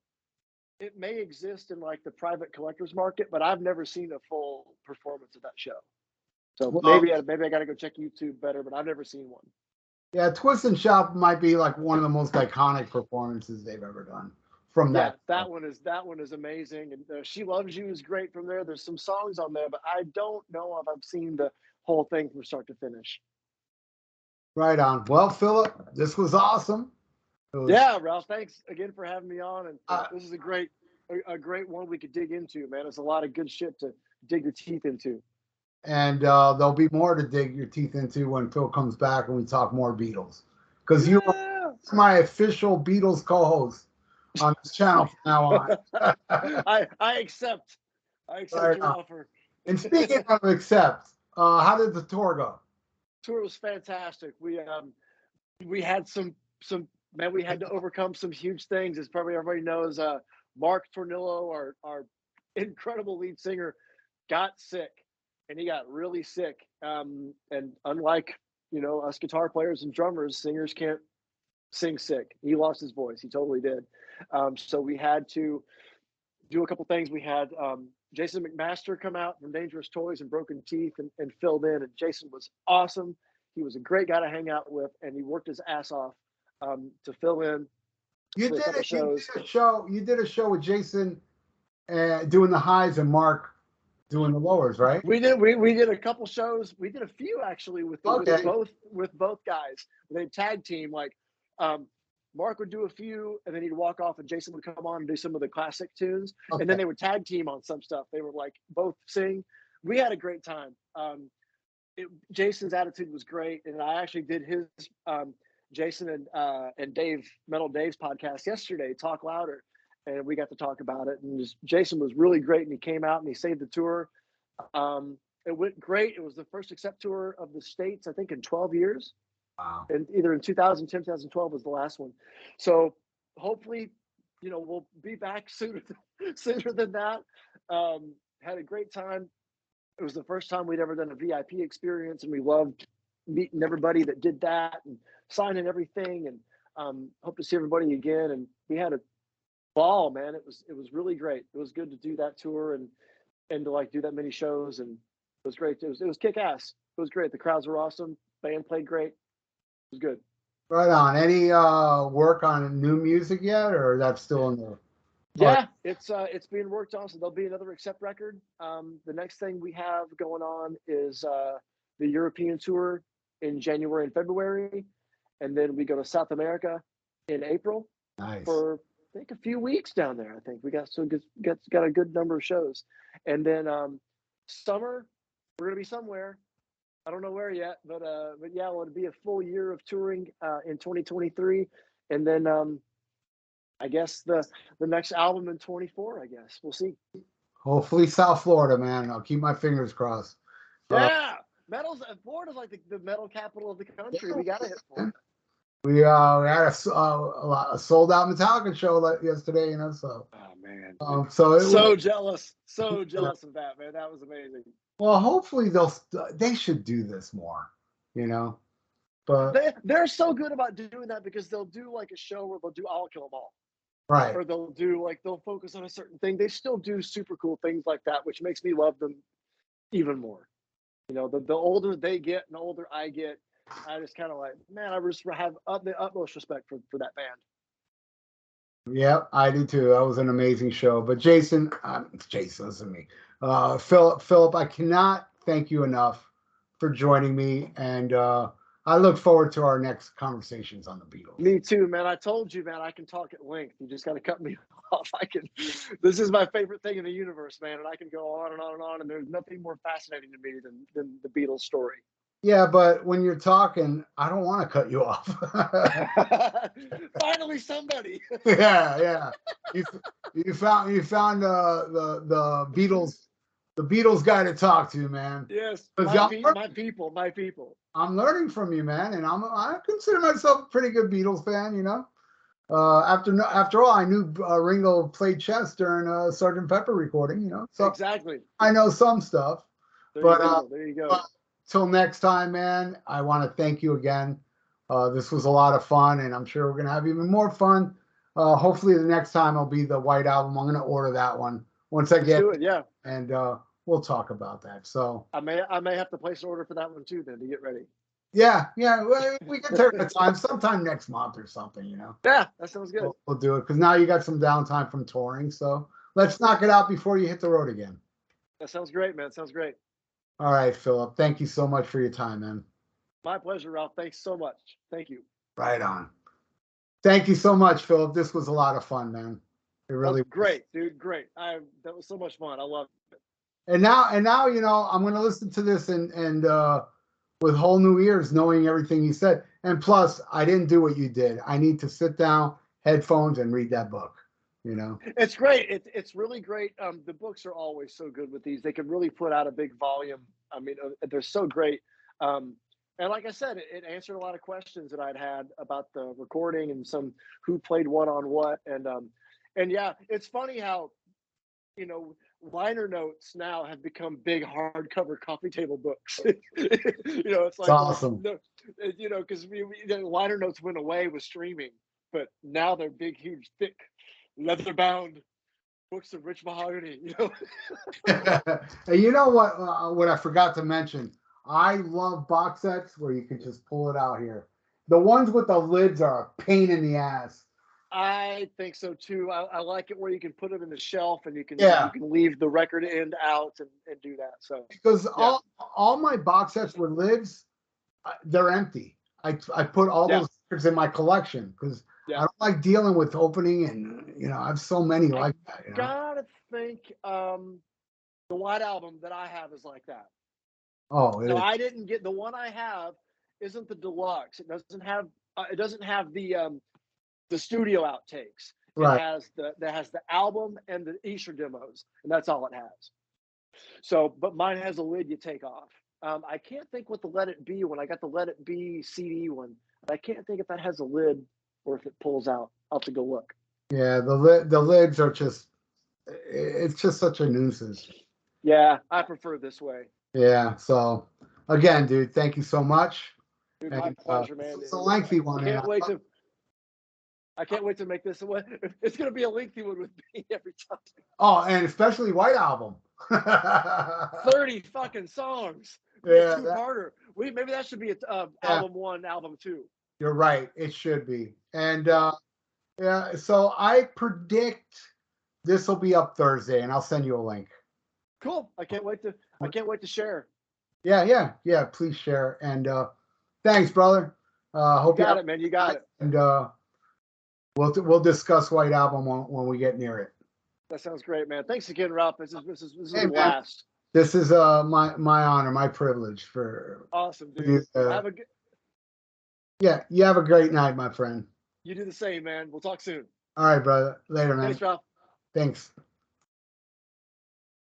It may exist in like the private collector's market, but I've never seen a full performance of that show. So maybe I got to go check YouTube better, but I've never seen one. Yeah, Twist and Shout might be like one of the most iconic performances they've ever done. From that one is amazing, and She Loves You is great from there. There's some songs on there, but I don't know if I've seen the whole thing from start to finish. Right on. Well, Philip, this was awesome. Yeah, Ralph, thanks again for having me on, and this is a great one we could dig into, man. It's a lot of good shit to dig your teeth into. And there'll be more to dig your teeth into when Phil comes back and we talk more Beatles. Because you're my official Beatles co-host on this channel from now on. I accept your offer. And speaking of accept, how did the tour go? Tour was fantastic. We had some man. We had to overcome some huge things, as probably everybody knows. Mark Tornillo, our incredible lead singer, got sick, and he got really sick. And unlike us guitar players and drummers, singers can't sing sick. He lost his voice. He totally did. So we had to do a couple things. We had Jason McMaster come out from Dangerous Toys and Broken Teeth and filled in. And Jason was awesome. He was a great guy to hang out with, and he worked his ass off to fill in. You did a show. You did a show with Jason doing the highs and Mark doing the lowers, right? We did a couple shows. We did a few actually with both guys. They tag team like. Mark would do a few, and then he'd walk off, and Jason would come on and do some of the classic tunes, and then they would tag team on some stuff. They would like both sing. We had a great time. Jason's attitude was great, and I actually did his Jason and Dave Metal Dave's podcast yesterday, Talk Louder, and we got to talk about it. And Jason was really great, and he came out and he saved the tour. It went great. It was the first Accept tour of the States, I think, in 12 years. Wow. And either in 2010, 2012 was the last one. So hopefully, we'll be back sooner than that. Had a great time. It was the first time we'd ever done a VIP experience, and we loved meeting everybody that did that and signing everything. And hope to see everybody again. And we had a ball, man. It was really great. It was good to do that tour and to like do that many shows, and it was great. It was kick ass. It was great. The crowds were awesome. Band played great. It was good. Right on. Any work on new music yet, or that's still in there? Yeah, it's being worked on. So there'll be another Accept record. The next thing we have going on is the European tour in January and February, and then we go to South America in April. Nice. For I think a few weeks down there. I think we got a good number of shows, and then summer we're gonna be somewhere. I don't know where yet, but yeah, it'll be a full year of touring in 2023, and then I guess the next album in 24. I guess we'll see. Hopefully, South Florida, man. I'll keep my fingers crossed. Yeah, Florida's like the metal capital of the country. We gotta hit Florida. We had a sold out Metallica show yesterday, so. Oh man. So jealous of that, man. That was amazing. Well, hopefully they should do this more, But they're so good about doing that because they'll do like a show where they'll do I'll Kill 'Em All, right? Or they'll focus on a certain thing. They still do super cool things like that, which makes me love them even more. The older they get and the older I get, I just kind of like, man, I just have the utmost respect for that band. Yep, I do too. That was an amazing show. But Jason, listen to me. Philip, I cannot thank you enough for joining me, and I look forward to our next conversations on the Beatles. Me too, man. I told you, man, I can talk at length. You just got to cut me off. This is my favorite thing in the universe, man, and I can go on and on and on, and there's nothing more fascinating to me than the Beatles story. Yeah, but when you're talking, I don't want to cut you off. Finally, somebody. Yeah. You found the Beatles guy to talk to, man. Yes, my people. I'm learning from you, man, and I consider myself a pretty good Beatles fan. After all, I knew Ringo played chess during a Sgt. Pepper recording. So exactly. I know some stuff. There you go. Till next time, man, I want to thank you again. This was a lot of fun, and I'm sure we're going to have even more fun. Hopefully the next time will be the White Album. I'm going to order that one once I get it. Yeah. And we'll talk about that. So I may have to place an order for that one too then to get ready. Yeah. We can take the time sometime next month or something, Yeah, that sounds good. We'll do it because now you got some downtime from touring. So let's knock it out before you hit the road again. That sounds great, man. Sounds great. All right, Philip. Thank you so much for your time, man. My pleasure, Ralph. Thanks so much. Thank you. Right on. Thank you so much, Philip. This was a lot of fun, man. It really was. Great, dude. Great. That was so much fun. I love it. And now, I'm going to listen to this and with whole new ears, knowing everything you said. And plus, I didn't do what you did. I need to sit down, headphones, and read that book. It's great. It's really great. The books are always so good with these. They can really put out a big volume I mean, they're so great. And like I said, it answered a lot of questions that I'd had about the recording and some who played what on what. And yeah, it's funny how, you know, liner notes now have become big hardcover coffee table books. You know, it's It's like, awesome. no, you know, because the liner notes went away with streaming, but now they're big, huge, thick, leather bound books of rich mahogany. You know, And you know what I forgot to mention? I love box sets where you can just pull it out here. The ones with the lids are a pain in the ass. I think so too. I like it where you can put it in the shelf and you Yeah, can leave the record end out and do that. So because yeah, all my box sets with lids, they're empty. I put all yeah, those records in my collection because I yeah. don't like dealing with opening, and I have so many I like that. gotta think the White Album that I have is like that. Oh, it Now is. I didn't get the one I have isn't the deluxe. It doesn't have the studio outtakes. It Right. has the album and the Easter demos, and that's all it has. So, but mine has a lid you take off. I can't think what the Let It Be when I got the Let It Be CD one. I can't think if that has a lid or if it pulls out. I'll have to go look. Yeah, the lids are just it's just such a nuisance. Yeah, I prefer this way. Yeah. So again, dude, thank you so much. Dude, my And pleasure, this man. was a lengthy one, and Can't wait to I can't wait to make this one. It's gonna be a lengthy one with me every time. oh, and especially White Album. 30 fucking songs. Be a Yeah, two-parter. Maybe that should be yeah, album one, album two. you're right. It should be. And Yeah. yeah, so I predict this will be up Thursday, and I'll send you a link. Cool. I can't wait to share. Yeah, yeah, yeah. Please share. And thanks, brother. You Hope you got have it, man. You a got night, it. and we'll discuss White Album when we get near it. That sounds great, man. Thanks again, Ralph. This is Hey, a man, blast. this is my honor, my privilege Awesome, for dude. you. Yeah, you have a great night, my friend. You do the same, man. We'll talk soon. All right, brother. Later, man. Thanks, Ralph. Thanks.